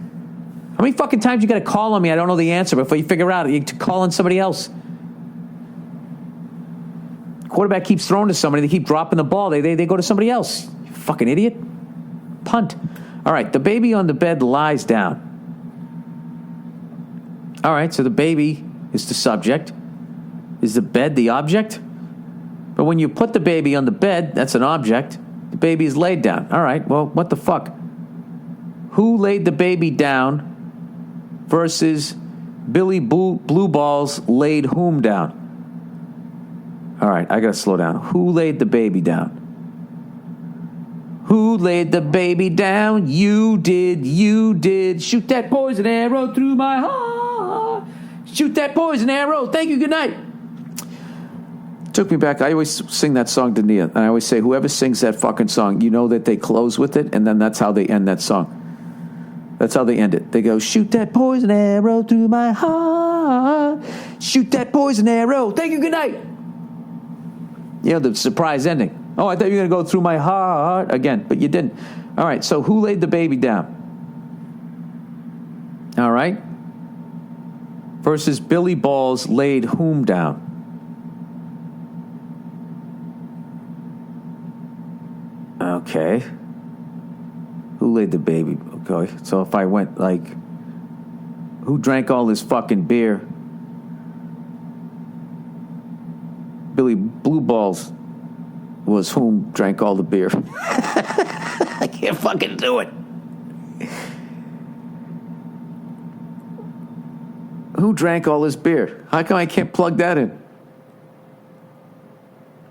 How many fucking times you got to call on me? I don't know the answer before you figure out you to call on somebody else. quarterback keeps throwing to somebody, they keep dropping the ball, they go to somebody else. You fucking idiot. Punt. All right, the baby on the bed lies down. All right, so the baby is the subject. Is the bed the object? But when you put the baby on the bed, that's an object. The baby is laid down. All right, well, what the fuck? Who laid the baby down versus Billy Blue Balls laid whom down? All right, I got to slow down. Who laid the baby down? Who laid the baby down? You did, you did. Shoot that poison arrow through my heart. Shoot that poison arrow. Thank you, good night. Took me back. I always sing that song to Nia, and I always say, whoever sings that fucking song, you know that they close with it, and then that's how they end that song. That's how they end it. They go, shoot that poison arrow through my heart. Shoot that poison arrow. Thank you, good night. You know, the surprise ending. Oh, I thought you were going to go through my heart again, but you didn't. All right, so who laid the baby down? All right. Versus Billy Balls laid whom down? Okay. Who laid the baby? Okay, so if I went like, who drank all this fucking beer? Billy Blue Balls was whom drank all the beer. I can't fucking do it. Who drank all this beer? How come I can't plug that in?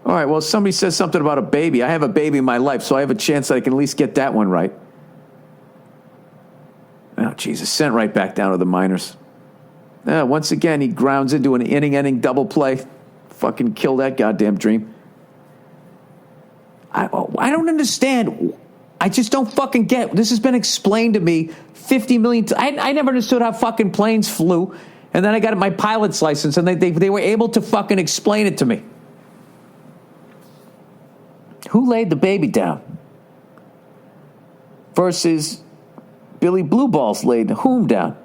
All right, well, somebody says something about a baby. I have a baby in my life, so I have a chance that I can at least get that one right. Oh, Jesus, sent right back down to the minors. Once again, he grounds into an inning-ending double play. Fucking kill that goddamn dream. I don't understand. I just don't fucking get. This has been explained to me 50 million times. I never understood how fucking planes flew. And then I got my pilot's license, and they were able to fucking explain it to me. Who laid the baby down? Versus Billy Blue Balls laid whom down?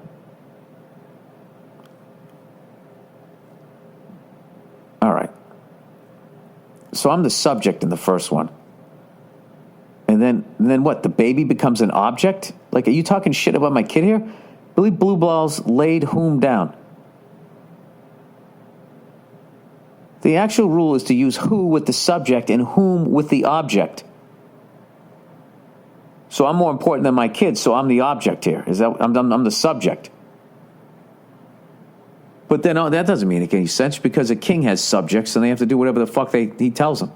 All right. So I'm the subject in the first one. And then what? The baby becomes an object? Like, are you talking shit about my kid here? Billy Blue Balls laid whom down? The actual rule is to use who with the subject and whom with the object. So I'm more important than my kid, so I'm the object here. I'm the subject. But then that doesn't make any sense because a king has subjects and they have to do whatever the fuck he tells them.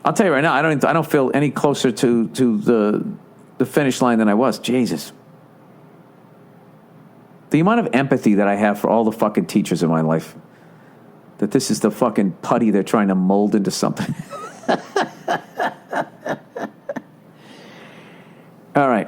I'll tell you right now, I don't feel any closer to the finish line than I was. Jesus. The amount of empathy that I have for all the fucking teachers in my life. That this is the fucking putty they're trying to mold into something. All right.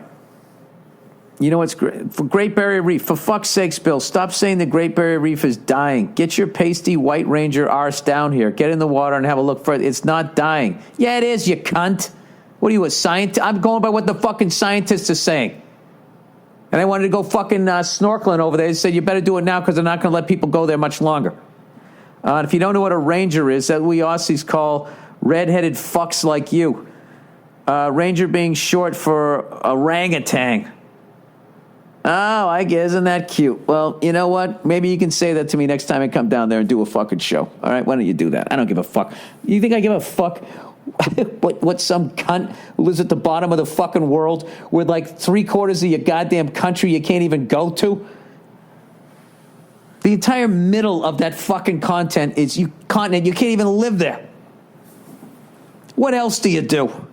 You know what's great? For Great Barrier Reef, for fuck's sakes, Bill, stop saying the Great Barrier Reef is dying. Get your pasty White Ranger arse down here. Get in the water and have a look for it. It's not dying. Yeah, it is, you cunt. What are you, a scientist? I'm going by what the fucking scientists are saying. And I wanted to go fucking snorkeling over there. They said, you better do it now because they're not going to let people go there much longer. If you don't know what a ranger is, that we Aussies call red-headed fucks like you. Ranger being short for orangutan. Oh, I guess, isn't that cute? Well, you know what? Maybe you can say that to me next time I come down there and do a fucking show. All right, why don't you do that? I don't give a fuck. You think I give a fuck what some cunt who lives at the bottom of the fucking world with like 3/4 of your goddamn country you can't even go to? The entire middle of that fucking continent you can't even live there. What else do you do?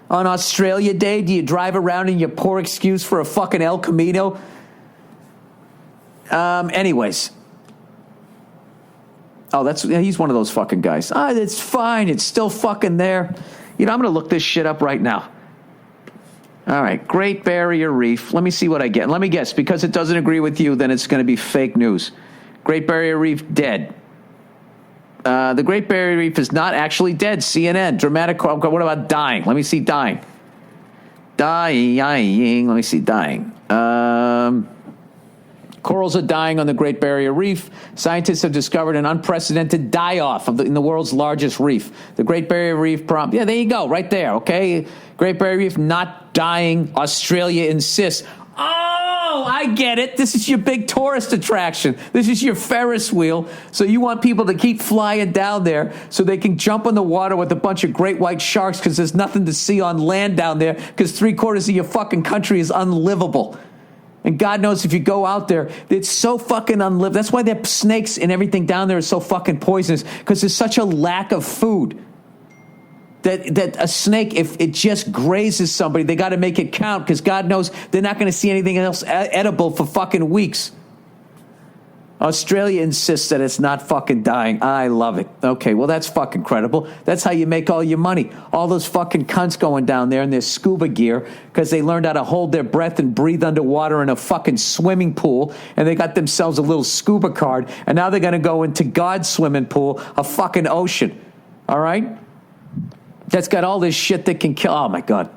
On Australia Day, do you drive around in your poor excuse for a fucking El Camino? Anyways. Oh, he's one of those fucking guys. It's fine. It's still fucking there. You know, I'm going to look this shit up right now. All right, Great Barrier Reef. Let me see what I get. Let me guess. Because it doesn't agree with you, then it's going to be fake news. Great Barrier Reef dead. The Great Barrier Reef is not actually dead. CNN. Dramatic. What about dying? Let me see dying. Dying. Let me see dying. Corals are dying on the Great Barrier Reef. Scientists have discovered an unprecedented die-off in the world's largest reef. The Great Barrier Reef yeah, there you go, right there, okay? Great Barrier Reef not dying. Australia insists. Oh, I get it. This is your big tourist attraction. This is your Ferris wheel. So you want people to keep flying down there so they can jump in the water with a bunch of great white sharks because there's nothing to see on land down there because 3/4 of your fucking country is unlivable. And God knows if you go out there, it's so fucking unlivable. That's why the snakes and everything down there is so fucking poisonous, because there's such a lack of food. That a snake, if it just grazes somebody, they got to make it count, because God knows they're not going to see anything else edible for fucking weeks. Australia insists that it's not fucking dying. I love it. Okay, well, that's fucking credible. That's how you make all your money. All those fucking cunts going down there in their scuba gear because they learned how to hold their breath and breathe underwater in a fucking swimming pool, and they got themselves a little scuba card, and now they're going to go into God's swimming pool, a fucking ocean. All right? That's got all this shit that can kill. Oh, my God.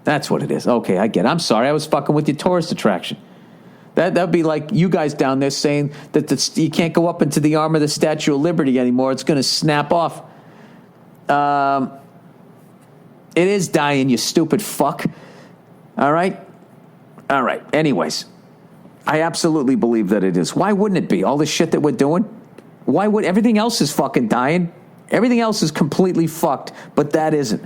That's what it is. Okay, I get it. I'm sorry. I was fucking with your tourist attraction. That'd be like you guys down there saying that you can't go up into the arm of the Statue of Liberty anymore. It's going to snap off. It is dying, you stupid fuck. All right? All right. Anyways, I absolutely believe that it is. Why wouldn't it be? All the shit that we're doing? Why would everything else is fucking dying? Everything else is completely fucked, but that isn't.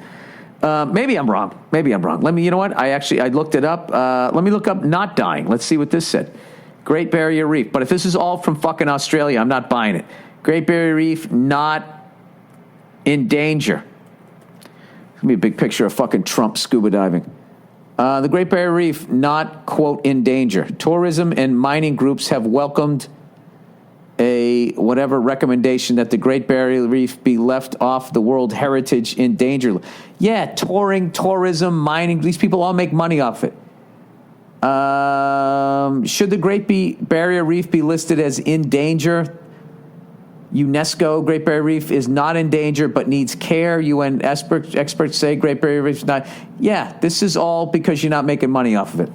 Maybe I'm wrong. You know what? I looked it up. Let me look up not dying. Let's see what this said. Great Barrier Reef. But if this is all from fucking Australia, I'm not buying it. Great Barrier Reef not in danger. Give me a big picture of fucking Trump scuba diving. The Great Barrier Reef not, quote, in danger. Tourism and mining groups have welcomed a whatever recommendation that the Great Barrier Reef be left off the World Heritage in danger. Yeah, tourism, mining, these people all make money off it. Should the Great Barrier Reef be listed as in danger? UNESCO, Great Barrier Reef is not in danger but needs care. UN experts say Great Barrier Reef is not. Yeah, this is all because you're not making money off of it.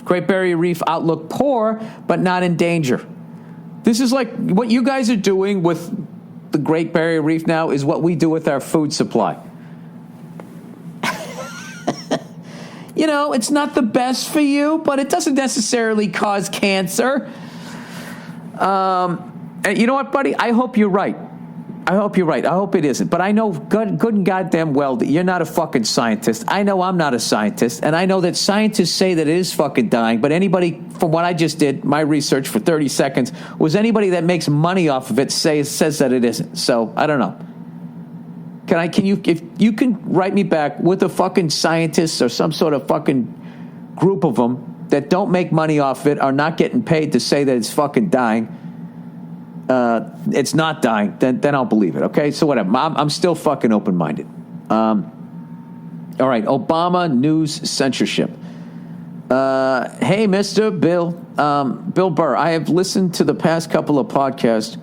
Great Barrier Reef outlook poor but not in danger. This is like what you guys are doing with the Great Barrier Reef now is what we do with our food supply. You know, it's not the best for you, but it doesn't necessarily cause cancer. And you know what, buddy? I hope you're right. I hope it isn't. But I know good and goddamn well that you're not a fucking scientist. I know I'm not a scientist. And I know that scientists say that it is fucking dying. But anybody, from what I just did, my research for 30 seconds, was anybody that makes money off of it says that it isn't. So, I don't know. If you can write me back with a fucking scientist or some sort of fucking group of them that don't make money off it, are not getting paid to say that it's fucking dying, it's not dying, then I'll believe it, okay? So whatever. I'm still fucking open-minded. All right, Obama news censorship. Hey, Mr. Bill Burr, I have listened to the past couple of podcasts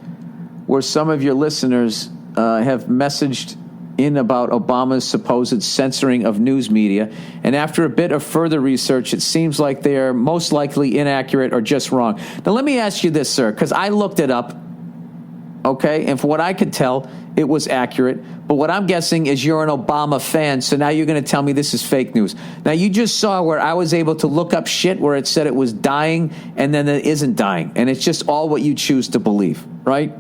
where some of your listeners have messaged in about Obama's supposed censoring of news media, and after a bit of further research, it seems like they are most likely inaccurate or just wrong. Now, let me ask you this, sir, because I looked it up, okay, and from what I could tell, it was accurate, but what I'm guessing is you're an Obama fan, so now you're going to tell me this is fake news. Now, you just saw where I was able to look up shit where it said it was dying, and then it isn't dying, and it's just all what you choose to believe, right?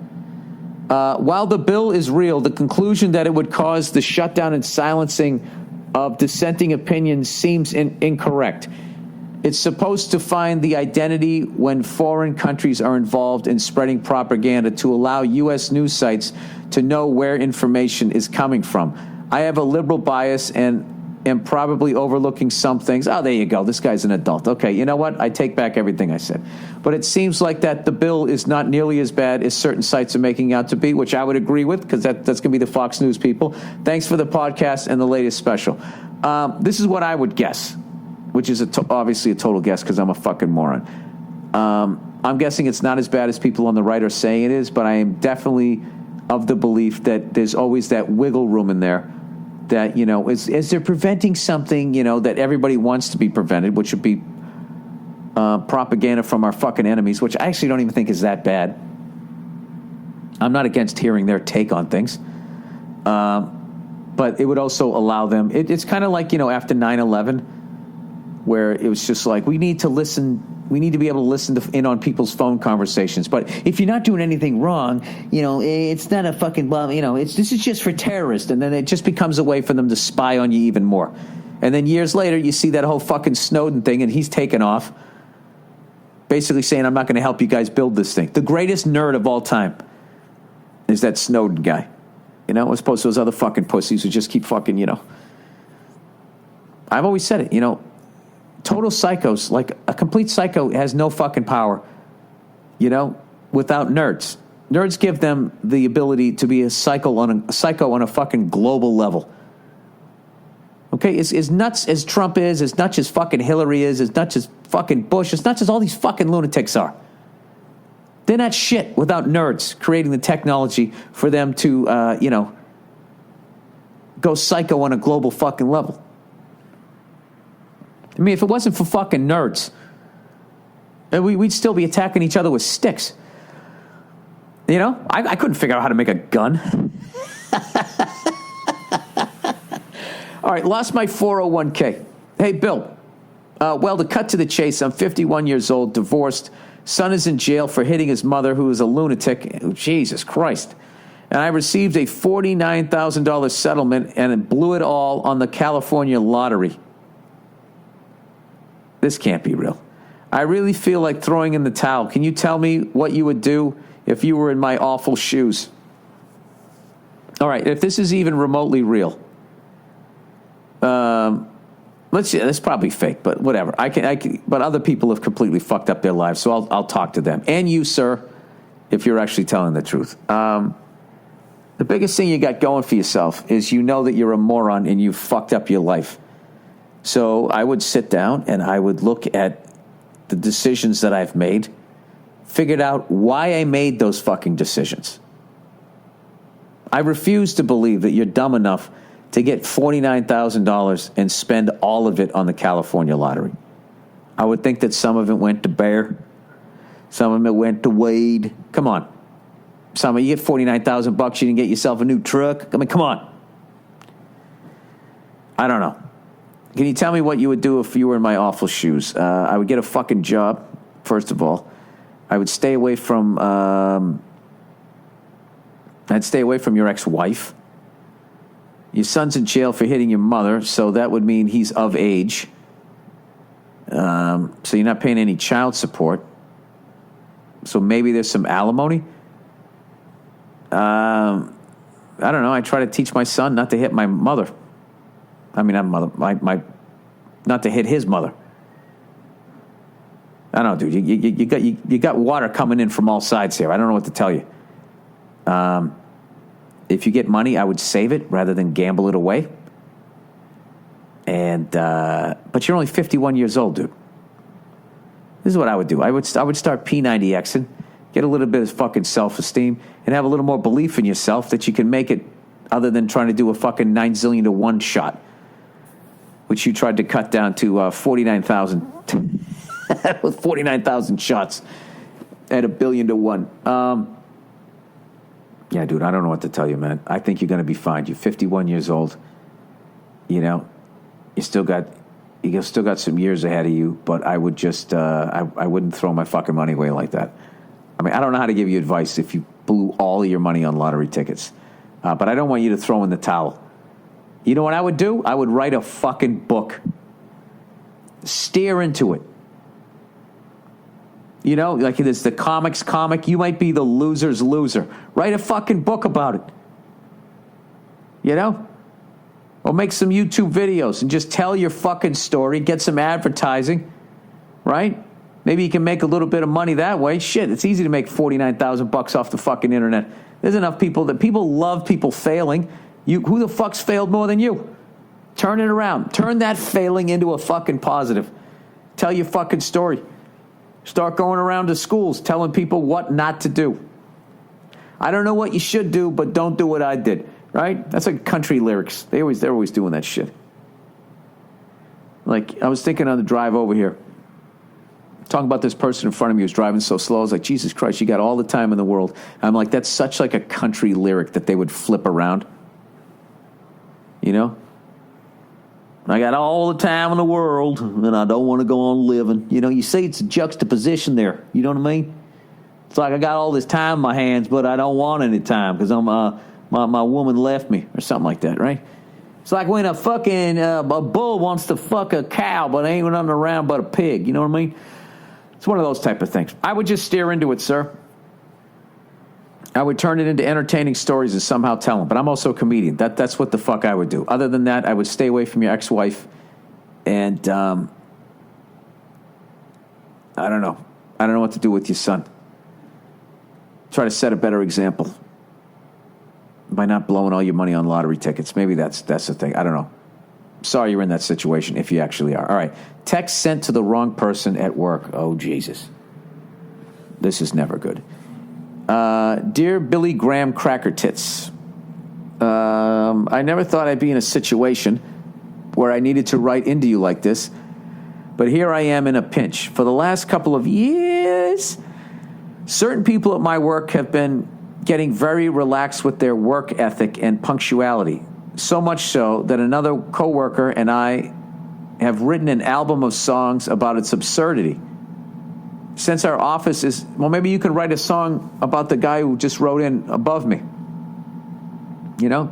While the bill is real, the conclusion that it would cause the shutdown and silencing of dissenting opinions seems incorrect. It's supposed to find the identity when foreign countries are involved in spreading propaganda to allow U.S. news sites to know where information is coming from. I have a liberal bias and am probably overlooking some things. Oh, there you go. This guy's an adult. Okay, you know what? I take back everything I said. But it seems like that the bill is not nearly as bad as certain sites are making out to be, which I would agree with, because that's going to be the Fox News people. Thanks for the podcast and the latest special. This is what I would guess, which is obviously a total guess because I'm a fucking moron. I'm guessing it's not as bad as people on the right are saying it is, but I am definitely of the belief that there's always that wiggle room in there that, you know, is they're preventing something, you know, that everybody wants to be prevented, which would be propaganda from our fucking enemies, which I actually don't even think is that bad. I'm not against hearing their take on things. But it would also allow them, it's kind of like, after 9/11, where it was just like, we need to be able to listen in on people's phone conversations. But if you're not doing anything wrong, it's not a fucking bomb, this is just for terrorists. And then it just becomes a way for them to spy on you even more. And then years later, you see that whole fucking Snowden thing, and he's taken off, basically saying, I'm not going to help you guys build this thing. The greatest nerd of all time is that Snowden guy. As opposed to those other fucking pussies who just keep fucking, I've always said it, total psychos, like a complete psycho has no fucking power, without nerds. Nerds give them the ability to be a psycho on a fucking global level. Okay, as nuts as Trump is, as nuts as fucking Hillary is, as nuts as fucking Bush, as nuts as all these fucking lunatics are. They're not shit without nerds creating the technology for them to, go psycho on a global fucking level. I mean, if it wasn't for fucking nerds, we'd still be attacking each other with sticks. I couldn't figure out how to make a gun. All right, lost my 401k. Hey, Bill. To cut to the chase, I'm 51 years old, divorced. Son is in jail for hitting his mother, who is a lunatic. Oh, Jesus Christ. And I received a $49,000 settlement and blew it all on the California lottery. This can't be real. I really feel like throwing in the towel. Can you tell me what you would do if you were in my awful shoes? All right, if this is even remotely real. Let's see, that's probably fake, but whatever. I can, but other people have completely fucked up their lives, so I'll talk to them. And you, sir, if you're actually telling the truth. The biggest thing you got going for yourself is that you're a moron and you fucked up your life. So I would sit down and I would look at the decisions that I've made, figured out why I made those fucking decisions. I refuse to believe that you're dumb enough to get $49,000 and spend all of it on the California lottery. I would think that some of it went to Burr, some of it went to Wade. Come on. You get $49,000, you didn't get yourself a new truck. I mean, come on. I don't know. Can you tell me what you would do if you were in my awful shoes? I would get a fucking job, first of all. I would stay away from your ex-wife. Your son's in jail for hitting your mother, so that would mean he's of age. So you're not paying any child support. So maybe there's some alimony. I don't know. I try to teach my son not to hit my mother. I mean, not mother. Not to hit his mother. I don't know, dude. You got water coming in from all sides here. I don't know what to tell you. If you get money, I would save it rather than gamble it away. And but you're only 51 years old, dude. This is what I would do. I would start P90Xing, get a little bit of fucking self-esteem, and have a little more belief in yourself that you can make it, other than trying to do a fucking 9 zillion to 1 shot, which you tried to cut down to 49,000 with 49,000 shots at 1 billion to 1. Yeah, dude, I don't know what to tell you, man. I think you're going to be fine. You're 51 years old. You still got some years ahead of you, but I would just, I wouldn't throw my fucking money away like that. I mean, I don't know how to give you advice if you blew all of your money on lottery tickets, but I don't want you to throw in the towel. You know what I would do? I would write a fucking book. Steer into it. Like it is the comics comic. You might be the loser's loser. Write a fucking book about it. Or make some YouTube videos and just tell your fucking story. Get some advertising, right? Maybe you can make a little bit of money that way. Shit, it's easy to make $49,000 off the fucking internet. There's enough people love people failing. Who the fuck's failed more than you? Turn it around. Turn that failing into a fucking positive. Tell your fucking story. Start going around to schools telling people what not to do. I don't know what you should do, but don't do what I did. Right? That's like country lyrics. They're always doing that shit. Like, I was thinking on the drive over here, Talking about this person in front of me who's driving so slow. I was like, Jesus Christ, you got all the time in the world. I'm like, that's such like a country lyric that they would flip around. You know? I got all the time in the world, and I don't want to go on living. You know, you see it's a juxtaposition there. You know what I mean? It's like I got all this time in my hands, but I don't want any time because my woman left me or something like that, right? It's like when a fucking a bull wants to fuck a cow, but ain't nothing around but a pig. You know what I mean? It's one of those type of things. I would just steer into it, sir. I would turn it into entertaining stories and somehow tell them. But I'm also a comedian. That's what the fuck I would do. Other than that, I would stay away from your ex-wife. And I don't know. I don't know what to do with your son. Try to set a better example by not blowing all your money on lottery tickets. Maybe that's the thing. I don't know. Sorry you're in that situation if you actually are. All right. Text sent to the wrong person at work. Oh, Jesus. This is never good. Dear Billy Graham Cracker Tits, I never thought I'd be in a situation where I needed to write into you like this, but here I am in a pinch. For the last couple of years, certain people at my work have been getting very relaxed with their work ethic and punctuality, so much so that another coworker and I have written an album of songs about its absurdity. Since our office is, well, maybe you can write a song about the guy who just wrote in above me. You know?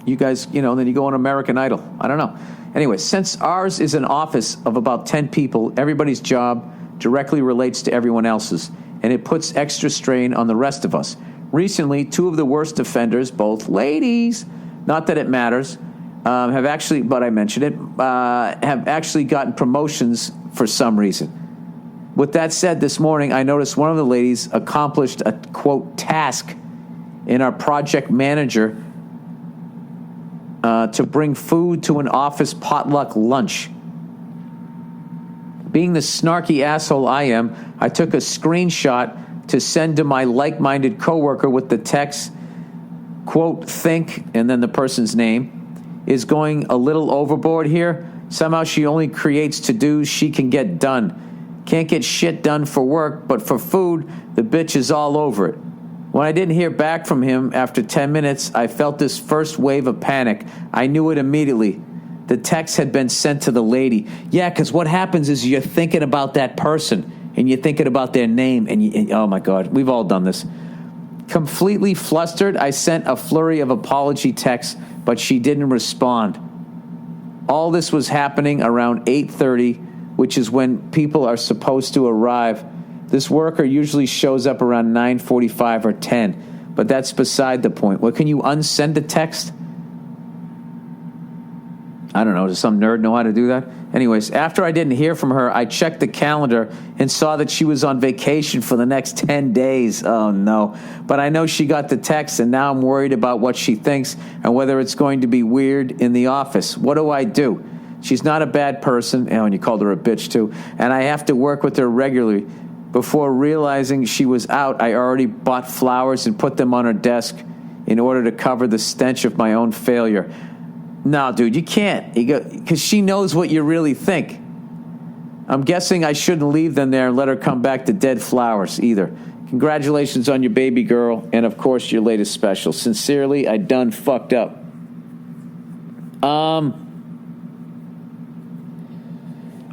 You guys, you know, then you go on American Idol. I don't know. Anyway, since ours is an office of about 10 people, everybody's job directly relates to everyone else's, and it puts extra strain on the rest of us. Recently, two of the worst offenders, both ladies, not that it matters, have actually, but I mentioned it, have actually gotten promotions for some reason. With that said, this morning, I noticed one of the ladies accomplished a, quote, task in our project manager to bring food to an office potluck lunch. Being the snarky asshole I am, I took a screenshot to send to my like-minded coworker with the text, quote, think, and then the person's name, is going a little overboard here. Somehow she only creates to-dos she can get done. Can't get shit done for work, but for food, the bitch is all over it. When I didn't hear back from him after 10 minutes, I felt this first wave of panic. I knew it immediately. The text had been sent to the lady. Yeah, because what happens is you're thinking about that person, and you're thinking about their name, and oh my God, we've all done this. Completely flustered, I sent a flurry of apology texts, but she didn't respond. All this was happening around 8:30, which is when people are supposed to arrive. This worker usually shows up around 9:45 or 10, but that's beside the point. Well, can you unsend a text? I don't know. Does some nerd know how to do that? Anyways, after I didn't hear from her, I checked the calendar and saw that she was on vacation for the next 10 days. Oh, no. But I know she got the text, and now I'm worried about what she thinks and whether it's going to be weird in the office. What do I do? She's not a bad person, and you called her a bitch too, and I have to work with her regularly. Before realizing she was out, I already bought flowers and put them on her desk in order to cover the stench of my own failure. No, dude, you can't, because she knows what you really think. I'm guessing I shouldn't leave them there and let her come back to dead flowers either. Congratulations on your baby girl, and of course your latest special. Sincerely, I done fucked up.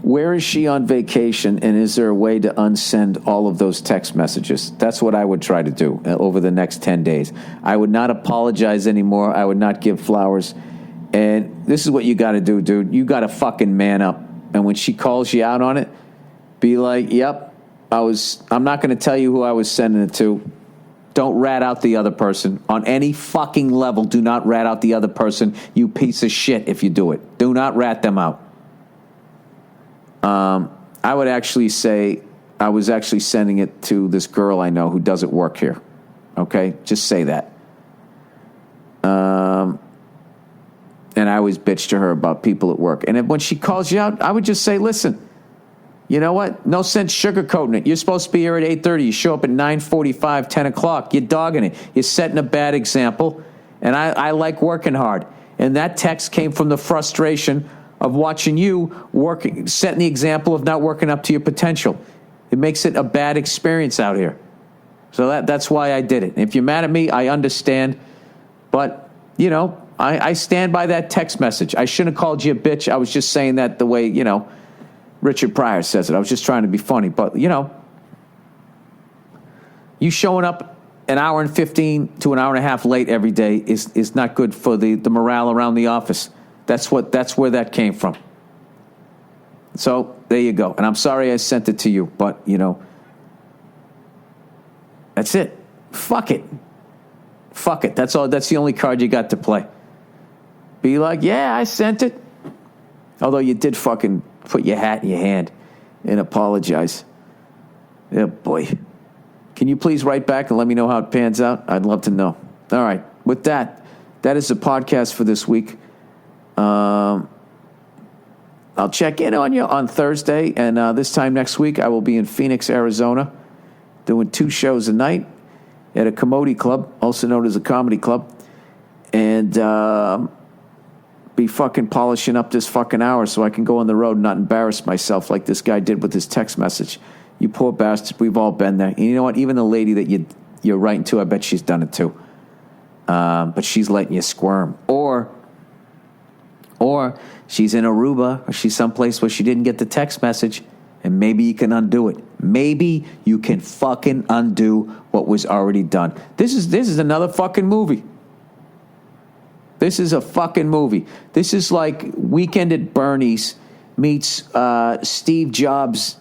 Where is she on vacation, and is there a way to unsend all of those text messages? That's what I would try to do over the next 10 days. I would not apologize anymore. I would not give flowers. And this is what you got to do, dude. You got to fucking man up. And when she calls you out on it, be like, yep, I'm not going to tell you who I was sending it to. Don't rat out the other person. On any fucking level, do not rat out the other person, you piece of shit, if you do it. Do not rat them out. I would actually say I was actually sending it to this girl I know who doesn't work here. Okay? Just say that. And I always bitch to her about people at work. And when she calls you out, I would just say, listen, you know what? No sense sugarcoating it. You're supposed to be here at 8:30. You show up at 9:45, 10 o'clock. You're dogging it. You're setting a bad example. And I like working hard. And that text came from the frustration of watching you working, setting the example of not working up to your potential. It makes it a bad experience out here. So that's why I did it. If you're mad at me, I understand. But, you know, I stand by that text message. I shouldn't have called you a bitch. I was just saying that the way, you know, Richard Pryor says it. I was just trying to be funny. But, you know, you showing up an hour and 15 to an hour and a half late every day is not good for the morale around the office. That's where that came from. So there you go. And I'm sorry I sent it to you, but, you know, that's it. Fuck it. Fuck it. That's all. That's the only card you got to play. Be like, yeah, I sent it. Although you did fucking put your hat in your hand and apologize. Yeah, boy. Can you please write back and let me know how it pans out? I'd love to know. All right. With that, that is the podcast for this week. I'll check in on you on Thursday, and this time next week I will be in Phoenix, Arizona, doing 2 shows a night at a Commodity Club, also known as a comedy club, and be fucking polishing up this fucking hour so I can go on the road and not embarrass myself like this guy did with his text message. You poor bastard, we've all been there. And you know what? Even the lady that you're writing to, I bet she's done it too. But she's letting you squirm. Or she's in Aruba, or she's someplace where she didn't get the text message, and maybe you can undo it. Maybe you can fucking undo what was already done. This is another fucking movie. This is a fucking movie. This is like Weekend at Bernie's meets Steve Jobs,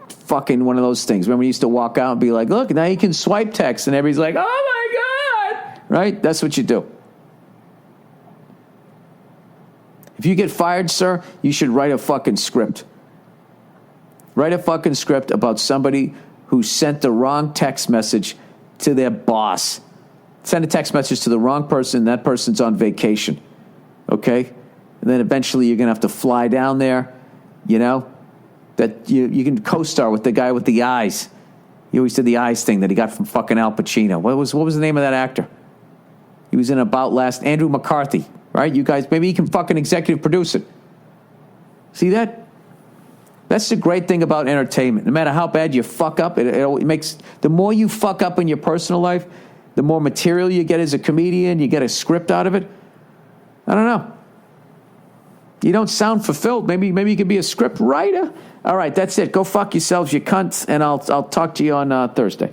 fucking one of those things. Remember, he used to walk out and be like, look, now you can swipe text, and everybody's like, oh my God. Right? That's what you do. If you get fired, sir, you should write a fucking script. Write a fucking script about somebody who sent the wrong text message to their boss. Send a text message to the wrong person, that person's on vacation. Okay? And then eventually you're going to have to fly down there, you know? That you can co-star with the guy with the eyes. He always did the eyes thing that he got from fucking Al Pacino. What was the name of that actor? He was in Andrew McCarthy. Right? You guys, maybe you can fucking executive produce it. See that? That's the great thing about entertainment. No matter how bad you fuck up, it makes, the more you fuck up in your personal life, the more material you get as a comedian, you get a script out of it. I don't know. You don't sound fulfilled. Maybe you could be a script writer. All right, that's it. Go fuck yourselves, you cunts, and I'll talk to you on Thursday.